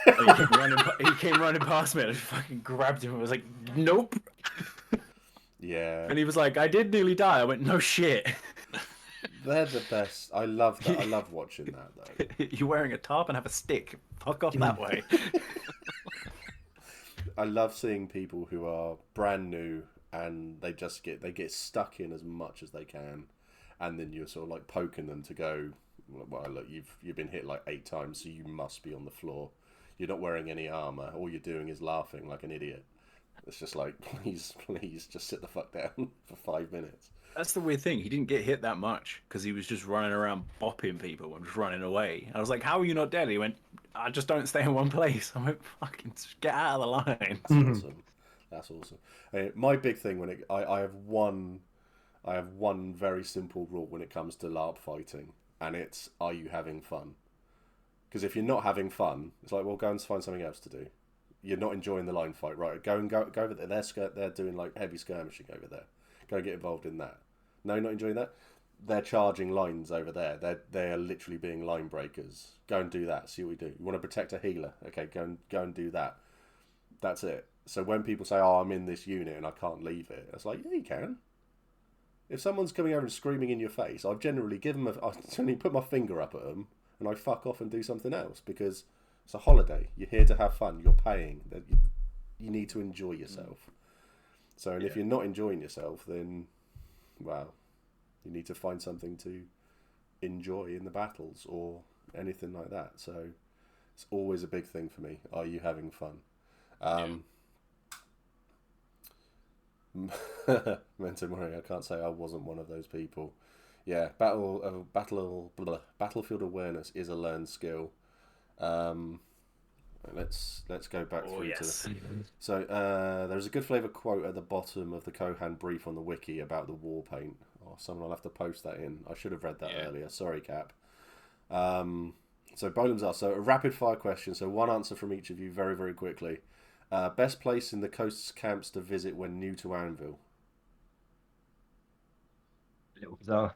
F: And he came running past me, and I fucking grabbed him and was like, "Nope."
E: Yeah.
F: And he was like, "I did nearly die." I went, "No shit."
E: They're the best. I love that. I love watching that though.
F: You're wearing a tarp and have a stick. Fuck off that way.
E: I love seeing people who are brand new and they get stuck in as much as they can, and then you're sort of like poking them to go, well, look, you've been hit like 8 times, so you must be on the floor. You're not wearing any armor. All you're doing is laughing like an idiot. It's just like, please, just sit the fuck down for 5 minutes.
F: That's the weird thing. He didn't get hit that much because he was just running around bopping people and just running away. I was like, "How are you not dead?" He went, "I just don't stay in one place." I went, "Fucking get out of the line."
E: That's awesome. That's awesome. My big thing I have one very simple rule when it comes to LARP fighting, and it's, are you having fun? Because if you're not having fun, it's like, well, go and find something else to do. You're not enjoying the line fight, right? Go over there. They're doing like heavy skirmishing over there. Go get involved in that. No, not enjoying that. They're charging lines over there. They're literally being line breakers. Go and do that. See what we do. You want to protect a healer? Okay, go and do that. That's it. So when people say, "Oh, I'm in this unit and I can't leave it," it's like, yeah, you can. If someone's coming over and screaming in your face, I generally put my finger up at them and I fuck off and do something else, because it's a holiday. You're here to have fun. You're paying. You need to enjoy yourself. So, and if you're not enjoying yourself, then, well, you need to find something to enjoy in the battles or anything like that. So it's always a big thing for me. Are you having fun? Mento Mori, I can't say I wasn't one of those people. Yeah, battlefield awareness is a learned skill. Let's go back through to the... So there's a good flavour quote at the bottom of the Kohan brief on the wiki about the war paint. Oh, someone will have to post that in. I should have read that
D: Yeah.
E: earlier. Sorry, Cap. So Bolem's asked, so a rapid fire question. So one answer from each of you very, very quickly. Best place in the coast's camps to visit when new to Anvil?
B: So,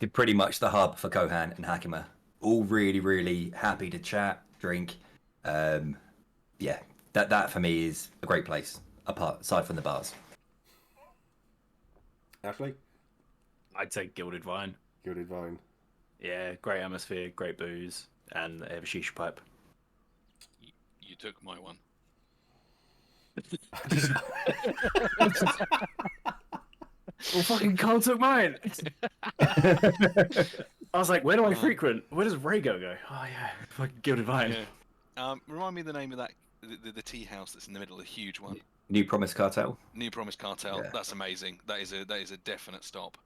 B: did pretty much the hub for Kohan and Hakima. All really, really happy to chat, drink. Yeah, that for me is a great place, aside from the bars.
E: Ashley?
F: I'd say Gilded Vine.
E: Gilded Vine.
F: Yeah, great atmosphere, great booze, and they have a shisha pipe.
D: You took my one.
F: Well, fucking Carl took mine. I was like, where do I frequent? Where does Rhaego go? Oh yeah, fucking Gilded Vine.
D: Yeah. Remind me the name of that the tea house that's in the middle, the huge one.
B: New Promise Cartel.
D: New Promise Cartel.
B: Yeah.
D: That's amazing. That is a definite stop.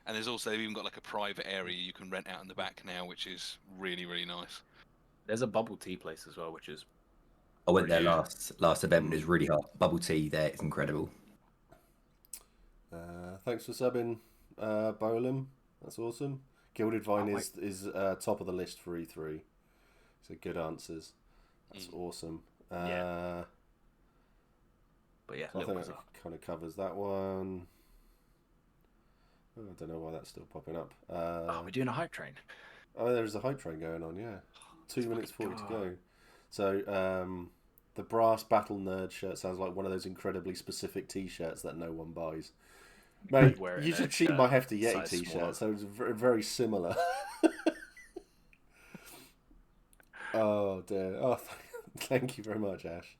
D: And there's also they've even got like a private area you can rent out in the back now, which is really, really nice.
F: There's a bubble tea place as well, which is
B: I went there
D: Yeah.
B: last event. It was really hot. Bubble tea there, it's incredible.
E: Thanks for subbing, Bolem. That's awesome. Gilded Vine is top of the list for E3. So good answers. That's awesome.
F: Yeah. But yeah,
E: So I
F: Little
E: think that
F: Bazaar.
E: kind of covers that one. Oh, I don't know why that's still popping up.
F: Oh, we're doing a hype train.
E: Oh, there's a hype train going on, yeah. 2 minutes 40 to go. So, the Brass Battle Nerd shirt sounds like one of those incredibly specific t-shirts that no one buys. Mate,
F: Wearing
E: you
F: a
E: should see
F: shirt
E: my Hefty Yeti
F: size
E: t-shirt,
F: smaller.
E: so it's very, very similar. Oh, dear. Oh, thank you very much, Ash.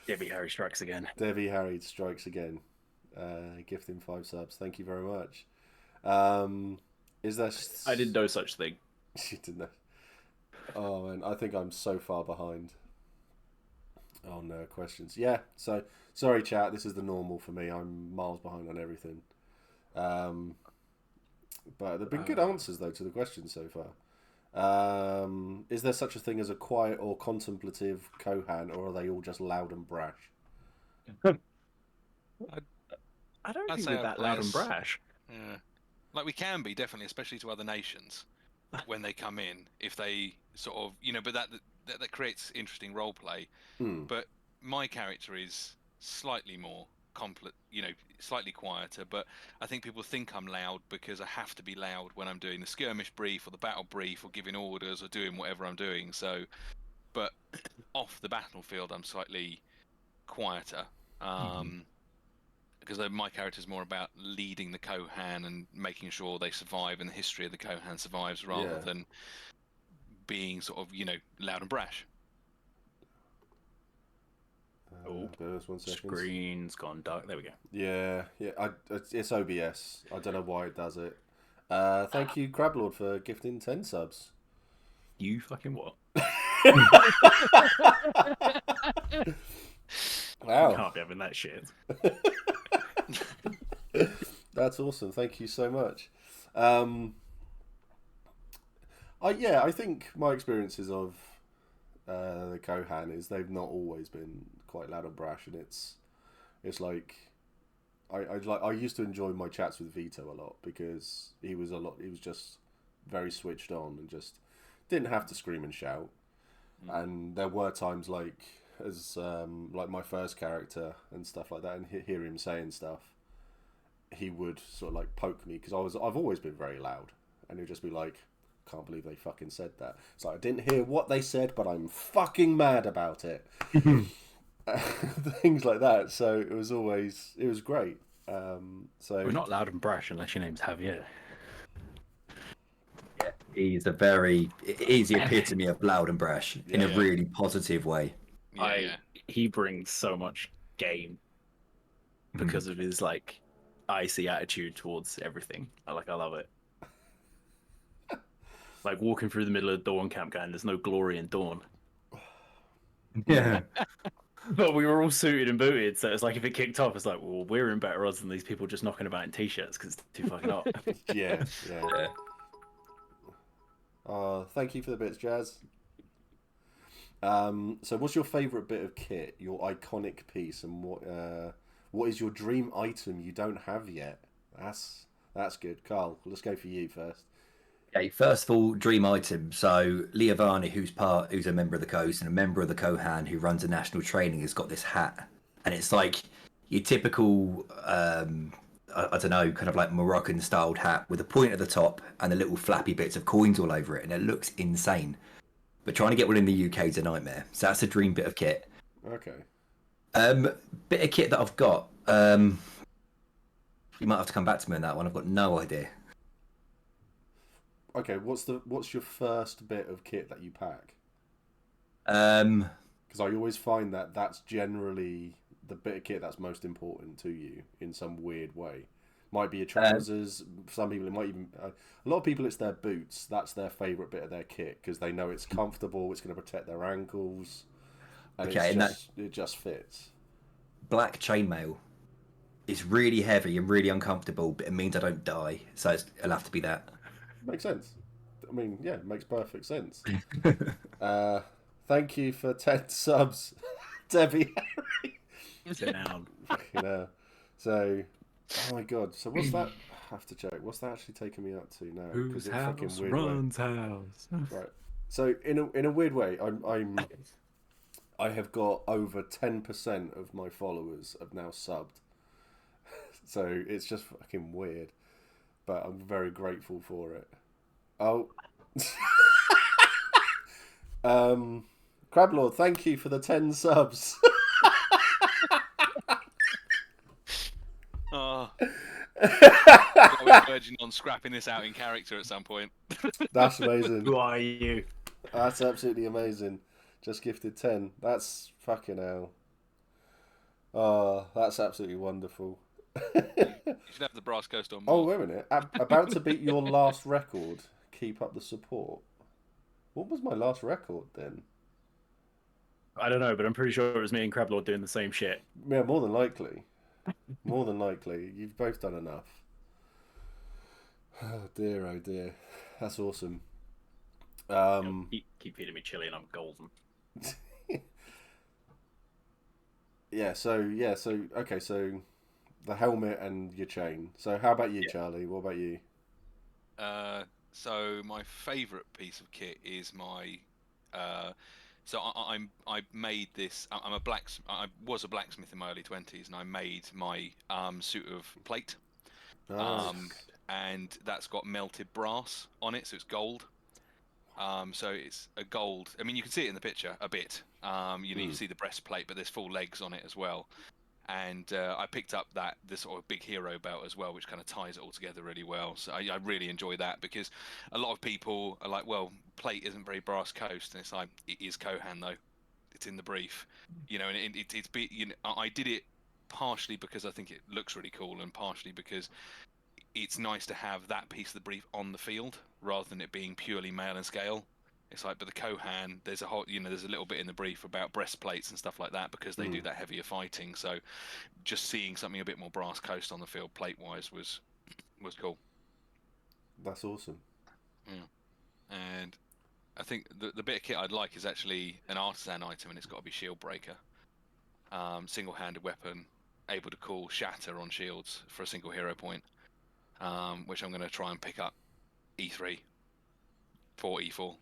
F: Debbie Harry strikes again.
E: Debbie Harried strikes again. Gifting 5 subs. Thank you very much. Is there...
F: I did no such thing.
E: She didn't know. Oh, man. I think I'm so far behind. Oh, no. Questions. Yeah. So, sorry, chat. This is the normal for me. I'm miles behind on everything. But there have been good answers, though, to the questions so far. Is there such a thing as a quiet or contemplative Kohan, or are they all just loud and brash?
F: I don't
D: I'd
F: think
D: say
F: we're that
D: I'd
F: loud and
D: place-
F: brash.
D: Yeah. Like we can be definitely, especially to other nations when they come in, if they sort of, but that creates interesting role play.
E: Hmm.
D: But my character is slightly more slightly quieter, but I think people think I'm loud because I have to be loud when I'm doing the skirmish brief or the battle brief or giving orders or doing whatever I'm doing. So, but off the battlefield, I'm slightly quieter. Because my character is more about leading the Kohan and making sure they survive and the history of the Kohan survives rather than being sort of, loud and brash.
E: Bear with us 1 second.
F: Screen's gone dark. There we go.
E: Yeah. It's OBS. I don't know why it does it. Thank you, Crablord, for gifting 10 subs.
F: You fucking what?
E: Wow.
F: Can't be having that shit.
E: That's awesome. Thank you so much. I think my experiences of the Kohan is they've not always been quite loud and brash, and it's like I used to enjoy my chats with Vito a lot because he was just very switched on and just didn't have to scream and shout. And there were times like my first character and stuff like that, and hear him saying stuff, he would sort of like poke me because I've always been very loud, and he'd just be like, "Can't believe they fucking said that." So I didn't hear what they said, but I'm fucking mad about it. Things like that. So it was great. So
F: We're not loud and brash unless your name's Javier.
B: He's the epitome of loud and brash in a really positive way.
F: He brings so much game because of his like icy attitude towards everything. I love it. Like walking through the middle of Dawn camp going, there's no glory in Dawn.
B: Yeah.
F: But we were all suited and booted, so it's like if it kicked off, it's like, well, we're in better odds than these people just knocking about in t-shirts because it's too fucking hot.
E: yeah. Thank you for the bits, Jazz. So what's your favourite bit of kit? Your iconic piece, and What is your dream item you don't have yet? That's good. Carl, let's go for you first.
B: Okay, first of all, dream item. So Leovani, who's a member of the Coast and a member of the Kohan who runs a national training, has got this hat, and it's like your typical, I don't know, kind of like Moroccan styled hat with a point at the top and the little flappy bits of coins all over it, and it looks insane. But trying to get one in the UK is a nightmare. So that's a dream bit of kit.
E: Okay.
B: Bit of kit that I've got. You might have to come back to me on that one. I've got no idea.
E: Okay, what's your first bit of kit that you pack? Because I always find that that's generally the bit of kit that's most important to you in some weird way. Might be your trousers. Some people it might even. A lot of people it's their boots. That's their favourite bit of their kit because they know it's comfortable. It's going to protect their ankles, and
B: Okay,
E: it just fits.
B: Black chainmail. It's really heavy and really uncomfortable, but it means I don't die. So it'll have to be that.
E: Makes sense. I mean, yeah, it makes perfect sense. Thank you for 10 subs, Debbie Harry.
C: Sit down.
E: Fucking hell. So, oh my god. So what's that? I have to check. What's that actually taking me up to now?
C: Whose
E: in a
C: house
E: fucking weird
C: runs house?
E: way. Right. So in a weird way, I have got over 10% of my followers have now subbed. So it's just fucking weird. But I'm very grateful for it. Oh. Crablord, thank you for the 10 subs.
D: Oh. We're verging on scrapping this out in character at some point.
E: That's amazing.
C: Who are you?
E: That's absolutely amazing. Just gifted 10. That's fucking hell. Oh, that's absolutely wonderful.
D: You should have the Brass Coast on.
E: Oh, wait a minute. About to beat your last record. Keep up the support. What was my last record then?
C: I don't know, but I'm pretty sure it was me and Crablord doing the same shit.
E: Yeah, more than likely. More than likely. You've both done enough. Oh dear, oh dear. That's awesome.
C: Keep feeding me chili and I'm golden.
E: Okay, so the helmet and your chain. So how about you, Charlie? What about you?
D: So my favourite piece of kit is my. So I made this. I'm a blacksmith. I was a blacksmith in my early 20s, and I made my suit of plate. And that's got melted brass on it, so it's gold. So it's a gold. I mean, you can see it in the picture a bit. You can see the breastplate, but there's full legs on it as well. And I picked up this sort of big hero belt as well, which kind of ties it all together really well. So I really enjoy that because a lot of people are like, well, plate isn't very Brass Coast, and it's like it is Kohan though. It's in the brief, and I did it partially because I think it looks really cool, and partially because it's nice to have that piece of the brief on the field rather than it being purely mail and scale. It's like, but the Kohan, there's a little bit in the brief about breastplates and stuff like that because they do that heavier fighting. So just seeing something a bit more Brass Coast on the field plate-wise was cool.
E: That's awesome.
D: Yeah. And I think the bit of kit I'd like is actually an artisan item, and it's got to be Shield Breaker. Single-handed weapon, able to call Shatter on shields for a single hero point, which I'm going to try and pick up E3 for E4.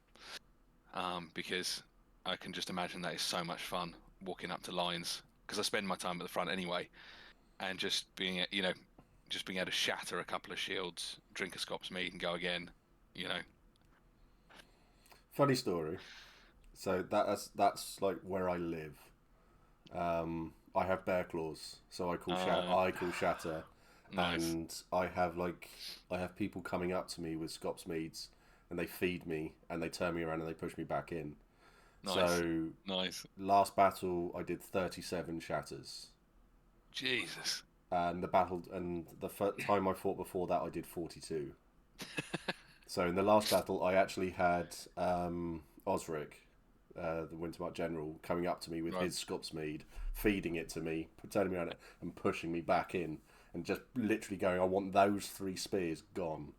D: Because I can just imagine that is so much fun walking up to lines because I spend my time at the front anyway, and just being able to shatter a couple of shields, drink a Scops mead, and go again.
E: Funny story. So that's like where I live. I have bear claws, so I call shatter,
D: Nice.
E: and I have people coming up to me with Scops meads. And they feed me, and they turn me around, and they push me back in.
D: Nice.
E: So,
D: nice.
E: Last battle, I did 37 shatters.
D: Jesus.
E: And the time I fought before that, I did 42. So in the last battle, I actually had Osric, the Wintermark General, coming up to me with his Scops mead, feeding it to me, turning me around and pushing me back in, and just literally going, I want those 3 spears gone.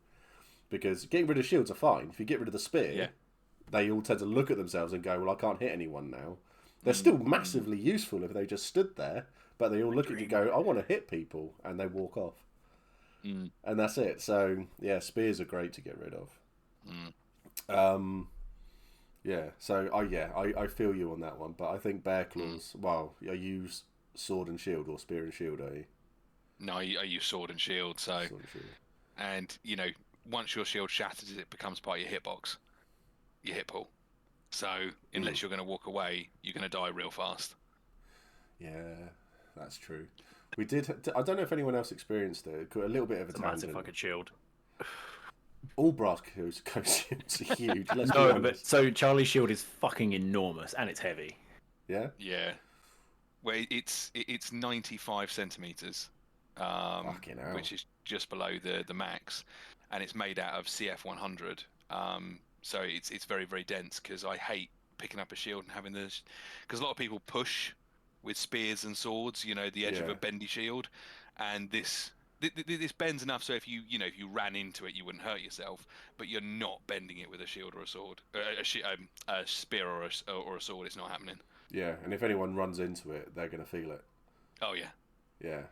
E: Because getting rid of shields are fine. If you get rid of the spear, they all tend to look at themselves and go, well, I can't hit anyone now. They're still massively useful if they just stood there, but they all look at you, go, "I want to hit people," and they walk off, and that's it. So yeah, spears are great to get rid of. Yeah, so I feel you on that one, but I think bear claws. Well, I use sword and shield or spear and shield. Are you?
D: No, I use sword and shield. So,
E: Sword and shield.
D: and you know, once your shield shatters, it becomes part of your hitbox, your hit pool. So unless you're going to walk away, you're going to die real fast.
E: Yeah, that's true. We did. I don't know if anyone else experienced it. A little bit of a
F: It's a massive
E: tangent.
F: fucking shield.
E: All brass coast shields are huge. Let's be
F: No,
E: honest.
F: but so Charlie's shield is fucking enormous and it's heavy.
E: Yeah.
D: Yeah. Well, it's 95 centimeters,
E: Fucking hell.
D: which is just below the max, and it's made out of CF100. So it's very, very dense, because I hate picking up a shield and having this, because a lot of people push with spears and swords, you know, the edge of
E: Yeah.
D: a bendy shield, and this bends enough so if you ran into it, you wouldn't hurt yourself, but you're not bending it with a shield or a sword, a spear or a sword. It's not happening.
E: Yeah, and if anyone runs into it, they're gonna feel it.
D: Oh yeah.
E: Yeah,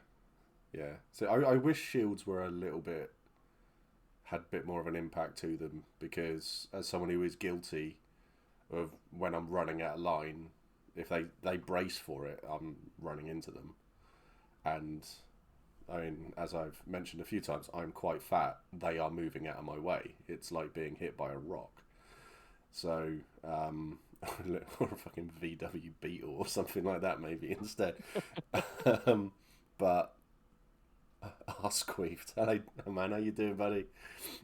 E: yeah. So I wish shields were a little bit, had a bit more of an impact to them, because as someone who is guilty of when I'm running out of line, if they brace for it, I'm running into them. And I mean, as I've mentioned a few times, I'm quite fat. They are moving out of my way. It's like being hit by a rock. So, or a fucking VW Beetle or something like that, maybe instead. But squeefed. Hello, man. How you doing, buddy?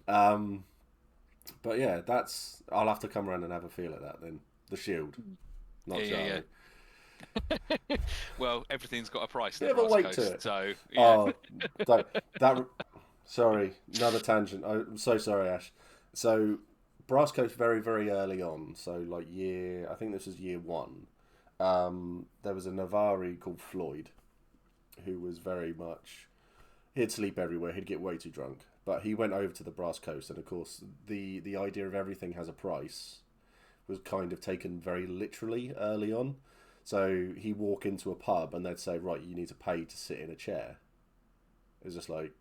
E: But yeah, that's. I'll have to come around and have a feel at that then. The shield, not Charlie.
D: Yeah. Well, everything's got a price.
E: Bit
D: in the
E: of a weight
D: Brass
E: to
D: Coast,
E: it.
D: So yeah.
E: Oh, that. Sorry, another tangent. I'm so sorry, Ash. So, Brass Coast very, very early on. So, like I think this was year 1. There was a Navari called Floyd, who was very much. He'd sleep everywhere. He'd get way too drunk. But he went over to the Brass Coast, and of course, the idea of everything has a price was kind of taken very literally early on. So he'd walk into a pub, and they'd say, "Right, you need to pay to sit in a chair." It was just like,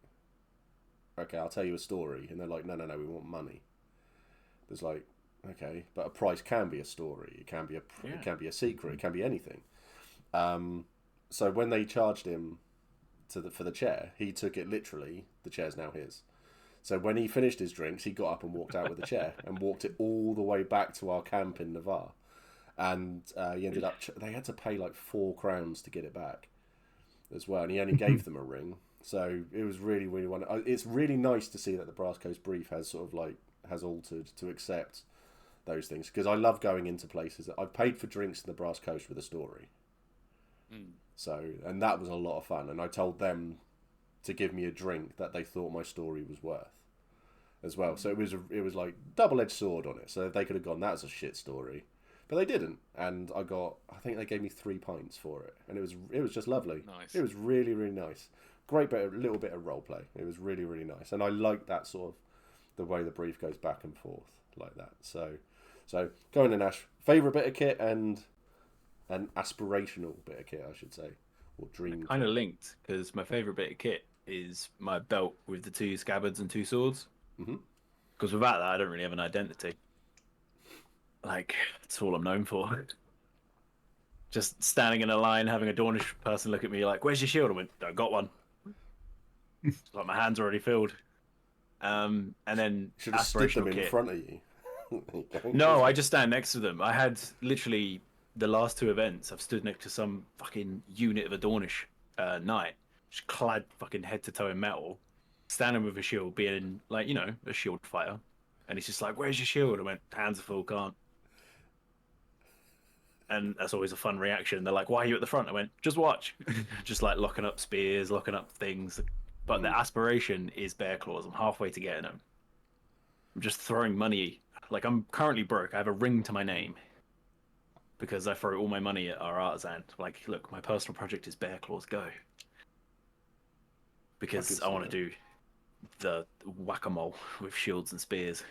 E: "Okay, I'll tell you a story," and they're like, "No, we want money." There's like, okay, but a price can be a story. It can be it can be a secret. It can be anything. So when they charged him for the chair, he took it literally. The chair's now his. So when he finished his drinks, he got up and walked out with the chair and walked it all the way back to our camp in Navarre. And he ended up. They had to pay like 4 crowns to get it back, as well. And he only gave them a ring. So it was really, really wonderful. It's really nice to see that the Brass Coast Brief has sort of like has altered to accept those things, because I love going into places that I've paid for drinks in the Brass Coast with a story. So, and that was a lot of fun. And I told them to give me a drink that they thought my story was worth, as well. So it was like double-edged sword on it. So they could have gone, "That's a shit story," but they didn't. And I think they gave me 3 pints for it, and it was just lovely.
D: Nice.
E: It was really, really nice. Great little bit of role play. It was really, really nice, and I like that sort of the way the brief goes back and forth like that. So go on then, Ash. Favorite bit of kit and an aspirational bit of kit, I should say, or dream.
F: Kind of linked, because my favourite bit of kit is my belt with the 2 scabbards and 2 swords. Because without that, I don't really have an identity. Like, that's all I'm known for. Just standing in a line, having a Dornish person look at me like, "Where's your shield?" I went, "I got one." Like, my hand's already filled. And then
E: Should have stood them
F: aspirational
E: in
F: kit.
E: front of you.
F: No, I just stand next to them. I had literally the last 2 events. I've stood next to some fucking unit of a Dornish knight, just clad fucking head to toe in metal, standing with a shield, being like, you know, a shield fighter. And he's just like, "Where's your shield?" I went, "Hands are full, can't." And that's always a fun reaction. They're like, "Why are you at the front?" I went, "Just watch." Just like locking up spears, locking up things. But the aspiration is bear claws. I'm halfway to getting them. I'm just throwing money. Like, I'm currently broke. I have a ring to my name because I throw all my money at our artisan. Like, look, my personal project is bear claws. Go. Because I want to do the whack-a-mole with shields and spears.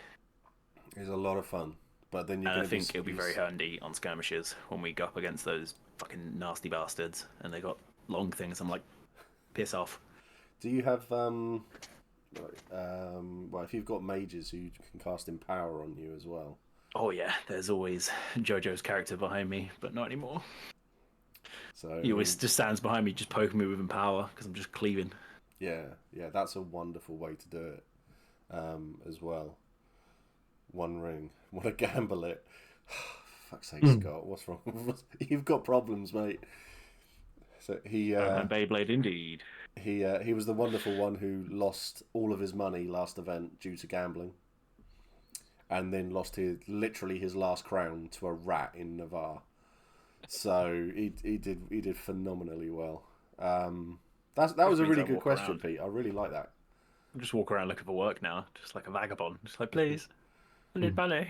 E: It's a lot of fun. But then
F: I think it'll be very handy on skirmishes when we go up against those fucking nasty bastards and they got long things. I'm like, piss off.
E: Do you have well, if you've got mages who can cast Empower on you as well?
F: Oh yeah, there's always JoJo's character behind me, but not anymore.
E: So
F: He always just stands behind me, just poking me with Empower because I'm just cleaving.
E: yeah, that's a wonderful way to do it, as well. One ring, what a gamble it! Fuck's sake, Scott, what's wrong? You've got problems, mate. So he
F: And Beyblade indeed.
E: he was the wonderful one who lost all of his money last event due to gambling, and then lost literally his last crown to a rat in Navarre. So he did phenomenally well. That was a
F: means
E: really
F: I
E: good
F: walk
E: question,
F: around.
E: Pete. I really like that.
F: I just walk around looking for work now, just like a vagabond. Just like, please, I need money.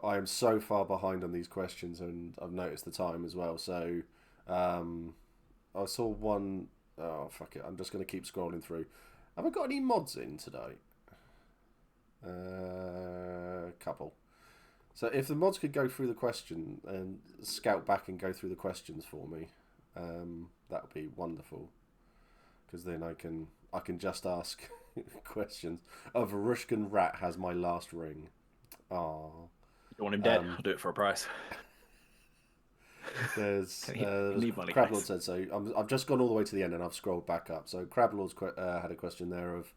E: I am so far behind on these questions, and I've noticed the time as well. So I saw one. Oh fuck it! I'm just going to keep scrolling through. Have I got any mods in today? Couple. So if the mods could go through the question and scout back and go through the questions for me, that would be wonderful. Because then I can just ask questions. Oh, Varushkan Rat has my last ring. Oh.
F: You want him dead? I'll do it for a price.
E: There's
F: leave money,
E: Crablord
F: guys.
E: said so. I've just gone all the way to the end and I've scrolled back up. So Crablord's had a question there of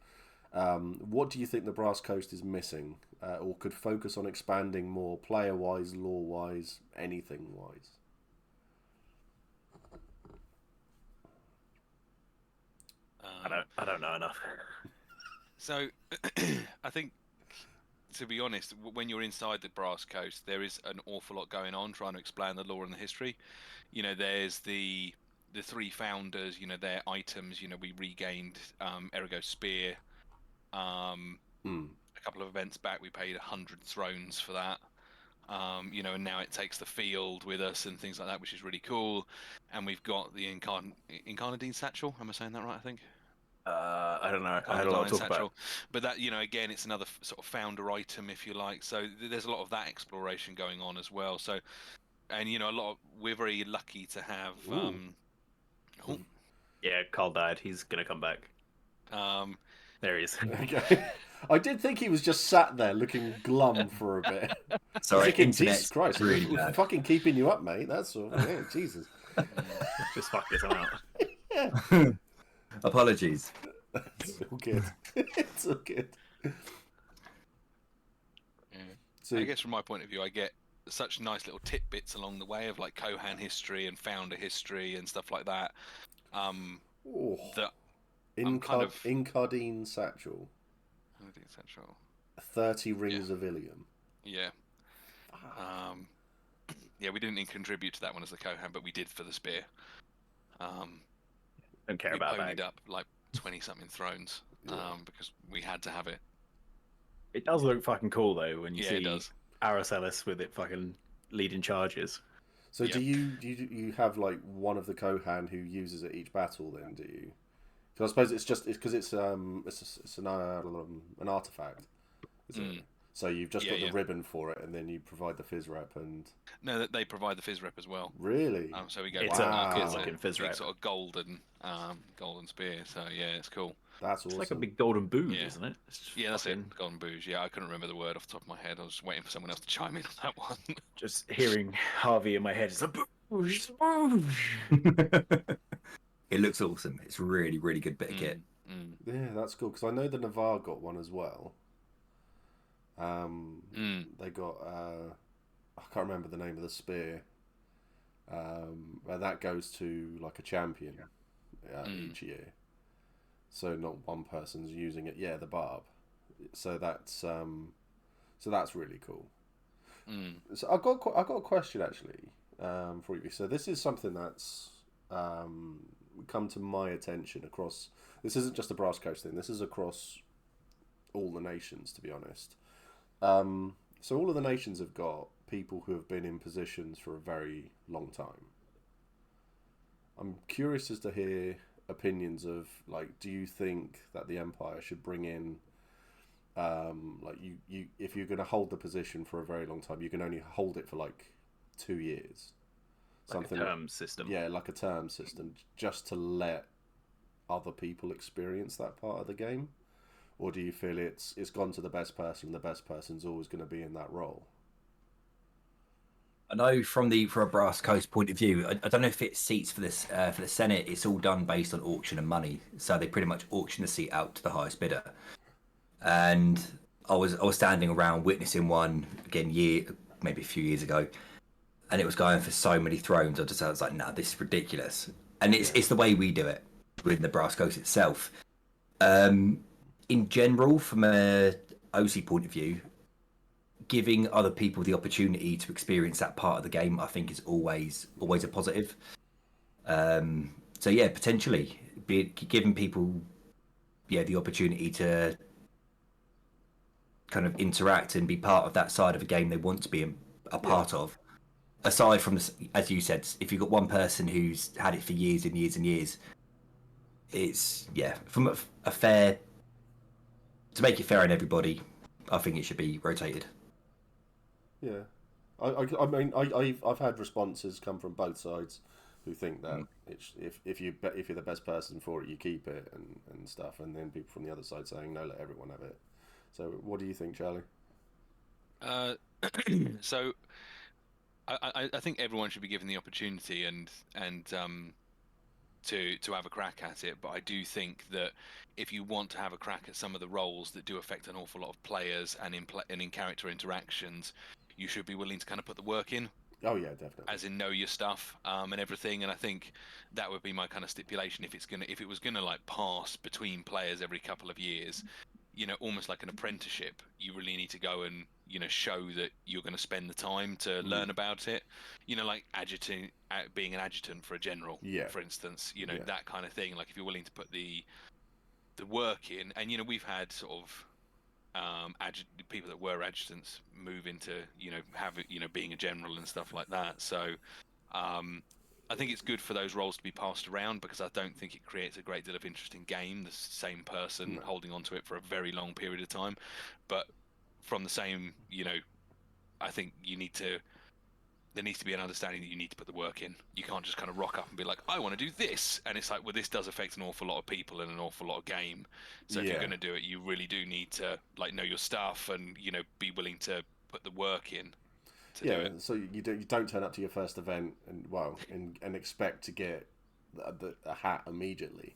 E: what do you think the Brass Coast is missing, or could focus on expanding more, player wise, lore wise, anything wise?
F: I don't know enough.
D: So, I think, to be honest, when you're inside the Brass Coast, there is an awful lot going on trying to explain the lore and the history. You know, there's the three founders. You know, their items. You know, we regained Erigo's spear. A couple of events back, we paid 100 thrones for that. You know, and now it takes the field with us and things like that, which is really cool. And we've got the Incarnadine satchel. Am I saying that right? I think.
F: I don't know. I had a lot to talk about.
D: But that, you know, again, it's another sort of founder item, if you like. So there's a lot of that exploration going on as well. So, and you know, we're very lucky to have.
F: Yeah, Carl died. He's gonna come back. There he is.
E: Okay. I did think he was just sat there looking glum for a bit.
B: Sorry,
E: Thinking, Jesus
B: internet's
E: Christ,
B: really
E: we're
B: bad.
E: fucking keeping you up, mate. That's all. Yeah, Jesus.
F: Just fuck this one out.
B: Apologies.
E: It's all good. It's all good.
D: Yeah.
E: So,
D: I guess from my point of view, I get such nice little tidbits along the way of like Kohan history and founder history and stuff like that. That I'm kind of
E: Incardine satchel.
D: Central.
E: 30 rings of Ilium.
D: Yeah. Yeah, we didn't contribute to that one as the Kohan, but we did for the spear.
F: Don't care
D: We
F: about
D: ponied
F: that.
D: up like 20-something thrones because we had to have it.
F: It does look fucking cool though when you
D: Yeah, it
F: see
D: does.
F: Aracelis with it fucking leading charges.
E: So do you have like one of the Kohan who uses it each battle then, do you? Because I suppose it's because it's an artifact, isn't it? So you've just got the ribbon for it, and then you provide the fizz rep and.
D: No, they provide the fizz rep as well.
E: Really?
D: So we go.
F: It's
E: Wow.
F: a good looking fizz
D: big
F: rep.
D: sort of golden spear. So yeah, it's cool.
E: That's awesome.
F: It's like a big golden booze,
D: Yeah.
F: isn't it? It's just
D: Yeah, that's
F: fucking-
D: it. Golden booze. Yeah, I couldn't remember the word off the top of my head. I was waiting for someone else to chime in on that one.
F: Just hearing Harvey in my head. It's a booze, booze.
B: It looks awesome. It's a really, really good bit of kit.
E: Yeah, that's cool because I know the Navarre got one as well. They got I can't remember the name of the spear, but that goes to like a champion each year. So not one person's using it. Yeah, the barb. So that's really cool. So I got a question actually for you. So this is something that's come to my attention across. This isn't just a Brass Coast thing. This is across all the nations, to be honest. So all of the nations have got people who have been in positions for a very long time. I'm curious as to hear opinions of like, do you think that the Empire should bring in like you if you're going to hold the position for a very long time, you can only hold it for like 2 years. something
F: like a term system.
E: Yeah, like a term system, just to let other people experience that part of the game, or do you feel it's gone to the best person, and the best person's always going to be in that role?
B: I know from a Brass Coast point of view, I don't know if it's seats for this for the Senate. It's all done based on auction and money, so they pretty much auction the seat out to the highest bidder. And I was standing around witnessing one again maybe a few years ago, and it was going for so many thrones. I was like, nah, this is ridiculous. And it's the way we do it within the Brass Coast itself. In general, from a OC point of view, giving other people the opportunity to experience that part of the game, I think, is always a positive. So yeah, potentially giving people the opportunity to kind of interact and be part of that side of a game they want to be a part of. Aside from, as you said, if you've got one person who's had it for years and years and years, it's from a fair, to make it fair on everybody, I think it should be rotated.
E: Yeah, I mean, I've had responses come from both sides who think that if you're the best person for it, you keep it and stuff, and then people from the other side saying no, let everyone have it. So what do you think, Charlie?
D: So I think everyone should be given the opportunity and to have a crack at it, but I do think that if you want to have a crack at some of the roles that do affect an awful lot of players and in character interactions, you should be willing to kind of put the work in.
E: Oh yeah, definitely.
D: As in know your stuff and everything, and I think that would be my kind of stipulation. If it was gonna like pass between players every couple of years, almost like an apprenticeship, you really need to go and show that you're going to spend the time to learn about it. Like being an adjutant for a general, for instance. That kind of thing. Like if you're willing to put the work in, and we've had sort of people that were adjutants move into being a general and stuff like that. So I think it's good for those roles to be passed around, because I don't think it creates a great deal of interest in game, the same person holding on to it for a very long period of time. But from the same, I think there needs to be an understanding that you need to put the work in. You can't just kind of rock up and be like, I want to do this. And it's like, well, this does affect an awful lot of people and an awful lot of game. So if you're going to do it, you really do need to like know your stuff and, be willing to put the work in.
E: So you don't turn up to your first event and expect to get a hat immediately.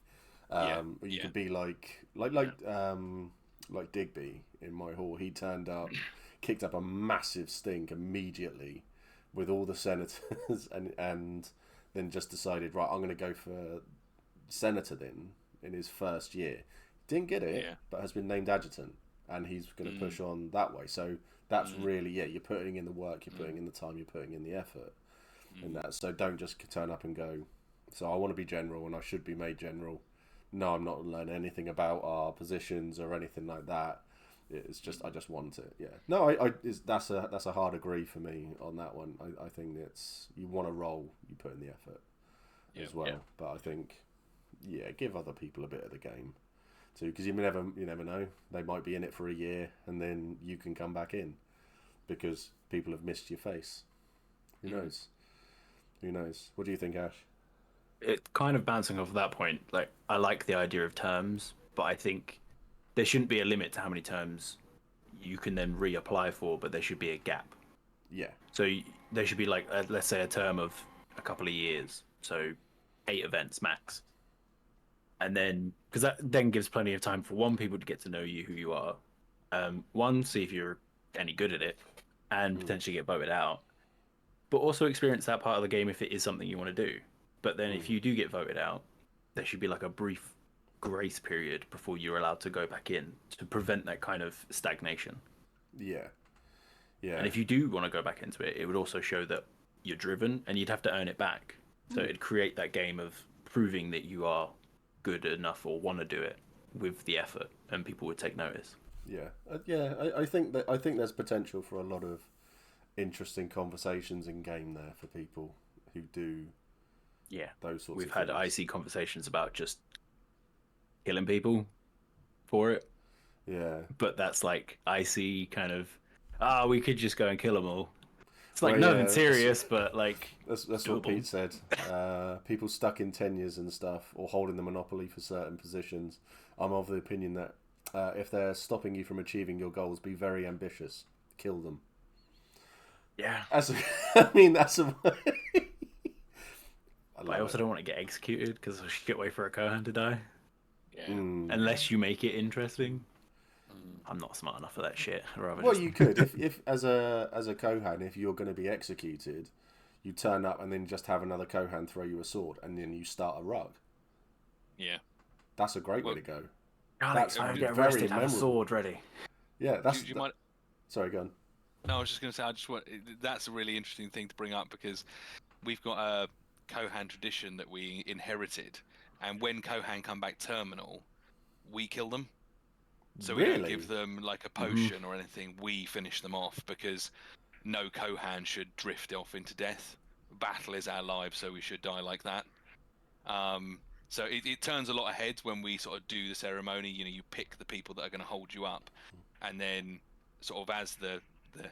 E: You could be like Digby in my hall. He turned up, kicked up a massive stink immediately with all the senators, and then just decided, right, I'm going to go for senator then in his first year. Didn't get it, but has been named adjutant, and he's going to push on that way. So that's really, you're putting in the work, you're putting in the time, you're putting in the effort. And that. So don't just turn up and go, so I want to be general and I should be made general. No, I'm not learning anything about our positions or anything like that. It's just, I just want it. Yeah. No, that's a hard agree for me on that one. I think it's, you want to roll, you put in the effort as well. Yeah. But I think, give other people a bit of the game too, because you never know. They might be in it for a year and then you can come back in because people have missed your face. Who knows? Who knows? What do you think, Ash?
F: It's kind of bouncing off of that point. Like, I like the idea of terms, but I think there shouldn't be a limit to how many terms you can then reapply for, but there should be a gap.
E: Yeah.
F: So there should be like, let's say, a term of a couple of years. So 8 events max. And then, because that then gives plenty of time for people to get to know you, who you are. See if you're any good at it, and potentially get voted out. But also experience that part of the game if it is something you want to do. But then if you do get voted out, there should be like a brief grace period before you're allowed to go back in to prevent that kind of stagnation.
E: Yeah.
F: And if you do want to go back into it, it would also show that you're driven and you'd have to earn it back. So it'd create that game of proving that you are good enough or want to do it with the effort, and people would take notice.
E: I think there's potential for a lot of interesting conversations in game there for people who do those sorts
F: We've
E: of
F: had
E: things.
F: icy conversations about just killing people for it.
E: Yeah.
F: But that's like icy kind of, we could just go and kill them all. It's like
E: Well,
F: nothing
E: yeah,
F: serious, but like
E: That's what
F: doable.
E: Pete said. People stuck in tenures and stuff, or holding the monopoly for certain positions. I'm of the opinion that if they're stopping you from achieving your goals, be very ambitious. Kill them.
F: Yeah.
E: I mean, that's a.
F: But I also don't want to get executed because I should get away for a Kohan to die.
D: Yeah.
F: Unless you make it interesting. I'm not smart enough for that shit. I'd rather
E: Well,
F: just...
E: you could if as a Kohan, if you're going to be executed, you turn up and then just have another Kohan throw you a sword, and then you start a rug.
D: Yeah.
E: That's a great way to go.
F: Alex, I get
E: very
F: arrested, have a
E: memorable.
F: sword ready.
E: Yeah, that's.
D: Do you mind?
E: Sorry, go on.
D: No, I was just going to say, that's a really interesting thing to bring up because we've got a Kohan tradition that we inherited, and when Kohan come back terminal, we kill them. So we don't
E: Really?
D: give them like a potion or anything. We finish them off because no Kohan should drift off into death. Battle is our lives, so we should die like that. So it turns a lot of heads when we sort of do the ceremony. You know, you pick the people that are going to hold you up, and then sort of as the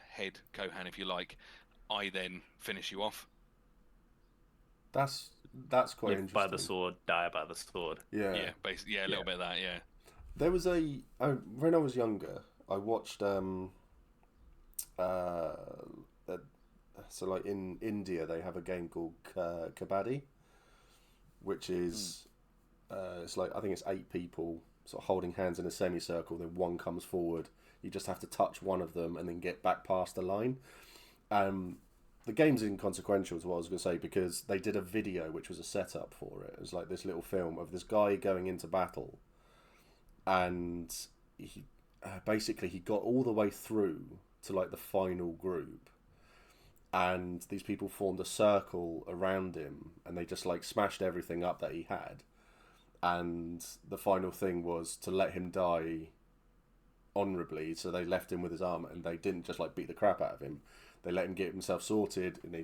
D: head Kohan, if you like, I then finish you off.
E: That's quite
F: Live
E: interesting.
F: by the sword, die by the sword.
E: Yeah.
D: Yeah, basically, yeah, a little bit of that, yeah.
E: There was when I was younger, I watched so like in India they have a game called Kabaddi, which is it's like I think it's 8 people sort of holding hands in a semicircle. Then one comes forward. You just have to touch one of them and then get back past the line. The game's inconsequential is what I was going to say because they did a video which was a setup for it. It was like this little film of this guy going into battle, and he basically he got all the way through to like the final group, and these people formed a circle around him, and they just like smashed everything up that he had, and the final thing was to let him die honorably. So they left him with his armor, and they didn't just like beat the crap out of him. They let him get himself sorted, and he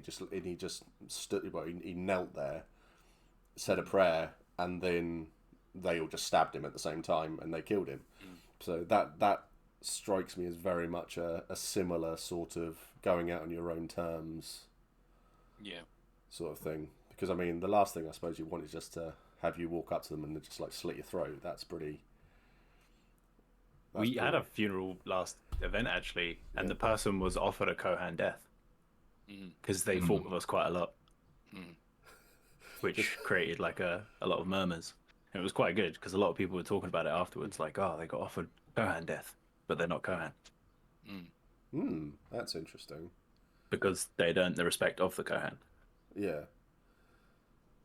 E: just stood. Well, he knelt there, said a prayer, and then they all just stabbed him at the same time, and they killed him. So that strikes me as very much a similar sort of going out on your own terms, sort of thing. Because I mean, the last thing I suppose you want is just to have you walk up to them and just like slit your throat. That's pretty.
F: We had a funeral last event actually, and the person was offered a Kohan death because they fought with us quite a lot, which created like a lot of murmurs. And it was quite good because a lot of people were talking about it afterwards, like, oh, they got offered Kohan death, but they're not Kohan.
E: That's interesting.
F: Because they'd earned the respect of the Kohan.
E: Yeah.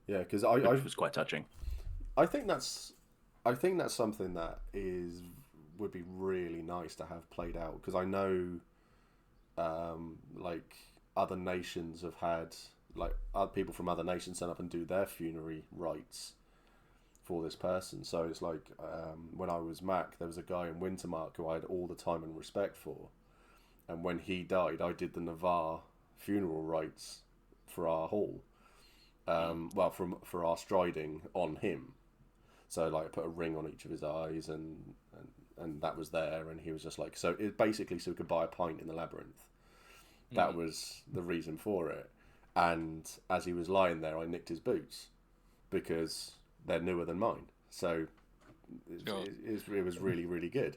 E: Yeah, because
F: Which was quite touching.
E: I think that's something that would be really nice to have played out, because I know like other nations have had like other people from other nations stand up and do their funerary rites for this person. So it's like when I was Mac, there was a guy in Wintermark who I had all the time and respect for, and when he died, I did the Navarre funeral rites for our hall. For our striding on him. So like I put a ring on each of his eyes, and that was there, and he was just like, so it basically so we could buy a pint in the labyrinth. That was the reason for it. And as he was lying there, I nicked his boots because they're newer than mine. So it was really, really good.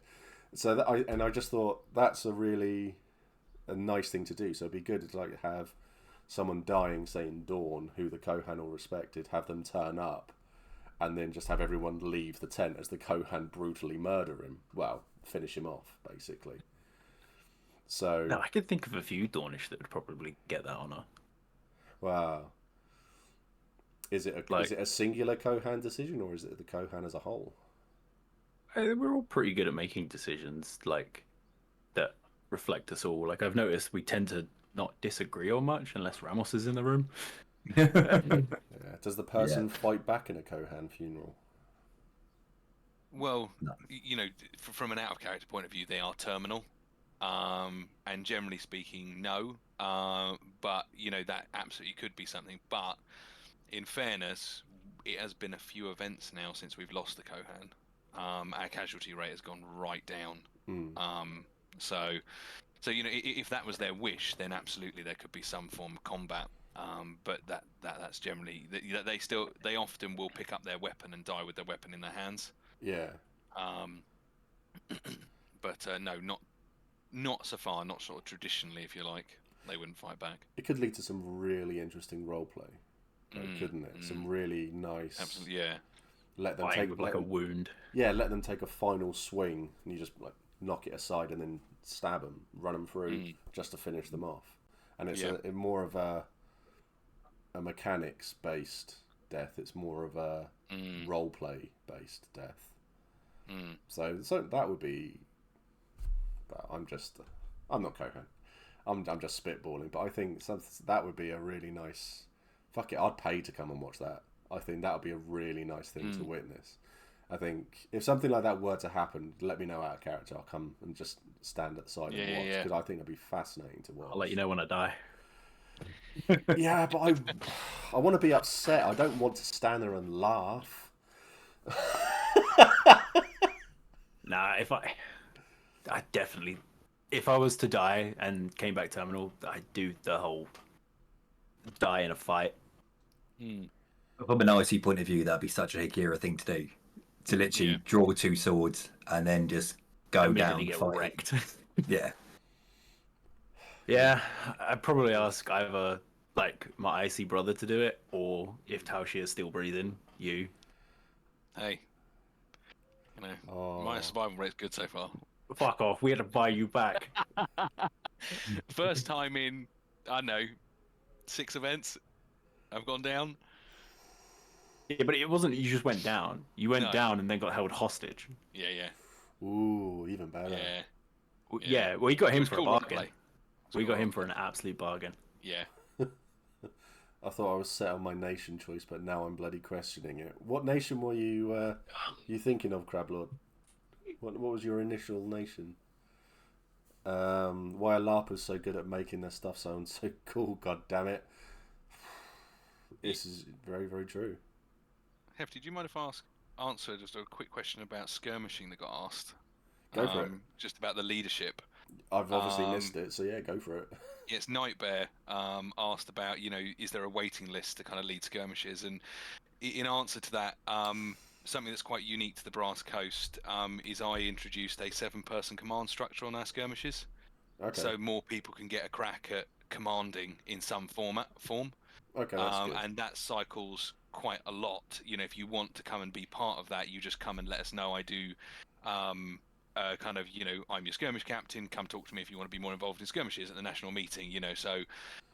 E: So I just thought that's a nice thing to do. So it'd be good to like have someone dying, say in Dawn, who the Kohan all respected, have them turn up, and then just have everyone leave the tent as the Kohan brutally murder him. Well, finish him off, basically. So
F: No, I could think of a few Dornish that would probably get that honor.
E: Wow. Is it a singular Kohan decision, or is it the Kohan as a whole?
F: We're all pretty good at making decisions like that reflect us all. Like I've noticed we tend to not disagree on much unless Ramos is in the room.
E: Yeah. Does the person fight back in a Kohan funeral?
D: Well, you know, from an out-of-character point of view, they are terminal. And generally speaking, no. But, you know, that absolutely could be something. But, in fairness, it has been a few events now since we've lost the Kohan. Our casualty rate has gone right down. So So if that was their wish, then absolutely there could be some form of combat. But that's generally they often will pick up their weapon and die with their weapon in their hands.
E: Yeah.
D: But no, not so far. Not sort of traditionally, if you like, they wouldn't fight back.
E: It could lead to some really interesting role play, couldn't it? Some really nice.
D: Absolutely, yeah.
E: Let them
F: Fighting
E: take
F: with a wound.
E: Yeah, let them take a final swing, and you just like knock it aside and then stab them, run them through just to finish them off. And it's more of a mechanics based death. It's more of a role play based death. So that would be. But I'm not Cohen. I'm just spitballing. But I think that would be a really nice. Fuck it, I'd pay to come and watch that. I think that would be a really nice thing to witness. I think if something like that were to happen, let me know out of character. I'll come and just stand at the side and watch, because I think it'd be fascinating to watch.
F: I'll let you know when I die.
E: Yeah, but I want to be upset. I don't want to stand there and laugh.
F: Nah, I definitely, if I was to die and came back terminal, I'd do the whole die in a fight.
B: From an IC point of view, that'd be such a Hikira thing to do. To literally draw 2 swords and then just go down
F: Get
B: fighting.
F: wrecked.
B: Yeah.
F: Yeah, I'd probably ask either like my IC brother to do it, or if Taoshi is still breathing, you.
D: Hey, my survival rate's good so far.
F: Fuck off, we had to buy you back.
D: First time in, I don't know, 6 events, I've gone down.
F: Yeah, but it wasn't you just went down. You went down and then got held hostage.
D: Yeah.
E: Ooh, even better.
F: Yeah, well, you got him for a bargain. We got him for
D: an
F: an absolute bargain.
D: Yeah.
E: I thought I was set on my nation choice, but now I'm bloody questioning it. What nation were you thinking of, Crablord? What was your initial nation? Why are LARPers so good at making their stuff sound so cool? God damn it! This is very, very true.
D: Hefty, do you mind if I answer just a quick question about skirmishing that got asked?
E: Go for it.
D: Just about the leadership.
E: I've obviously missed it, so yeah, go for it.
D: Yes, Nightbear asked about, is there a waiting list to kind of lead skirmishes? And in answer to that, something that's quite unique to the Brass Coast is I introduced a 7-person command structure on our skirmishes.
E: Okay.
D: So more people can get a crack at commanding in some form.
E: Okay, that's good.
D: And that cycles quite a lot. If you want to come and be part of that, you just come and let us know. I do I'm your skirmish captain, come talk to me if you want to be more involved in skirmishes at the national meeting, so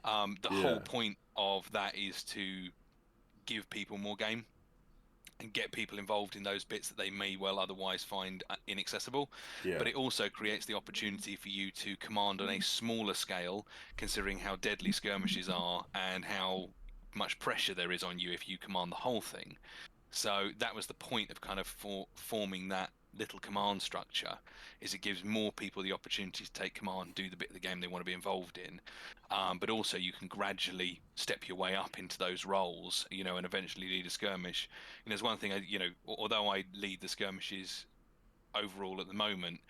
D: the whole point of that is to give people more game and get people involved in those bits that they may well otherwise find inaccessible. But it also creates the opportunity for you to command on a smaller scale, considering how deadly skirmishes are and how much pressure there is on you if you command the whole thing. So that was the point of kind of forming that little command structure, is it gives more people the opportunity to take command, do the bit of the game they want to be involved in, but also you can gradually step your way up into those roles, and eventually lead a skirmish. There's one thing, although I lead the skirmishes overall at the moment,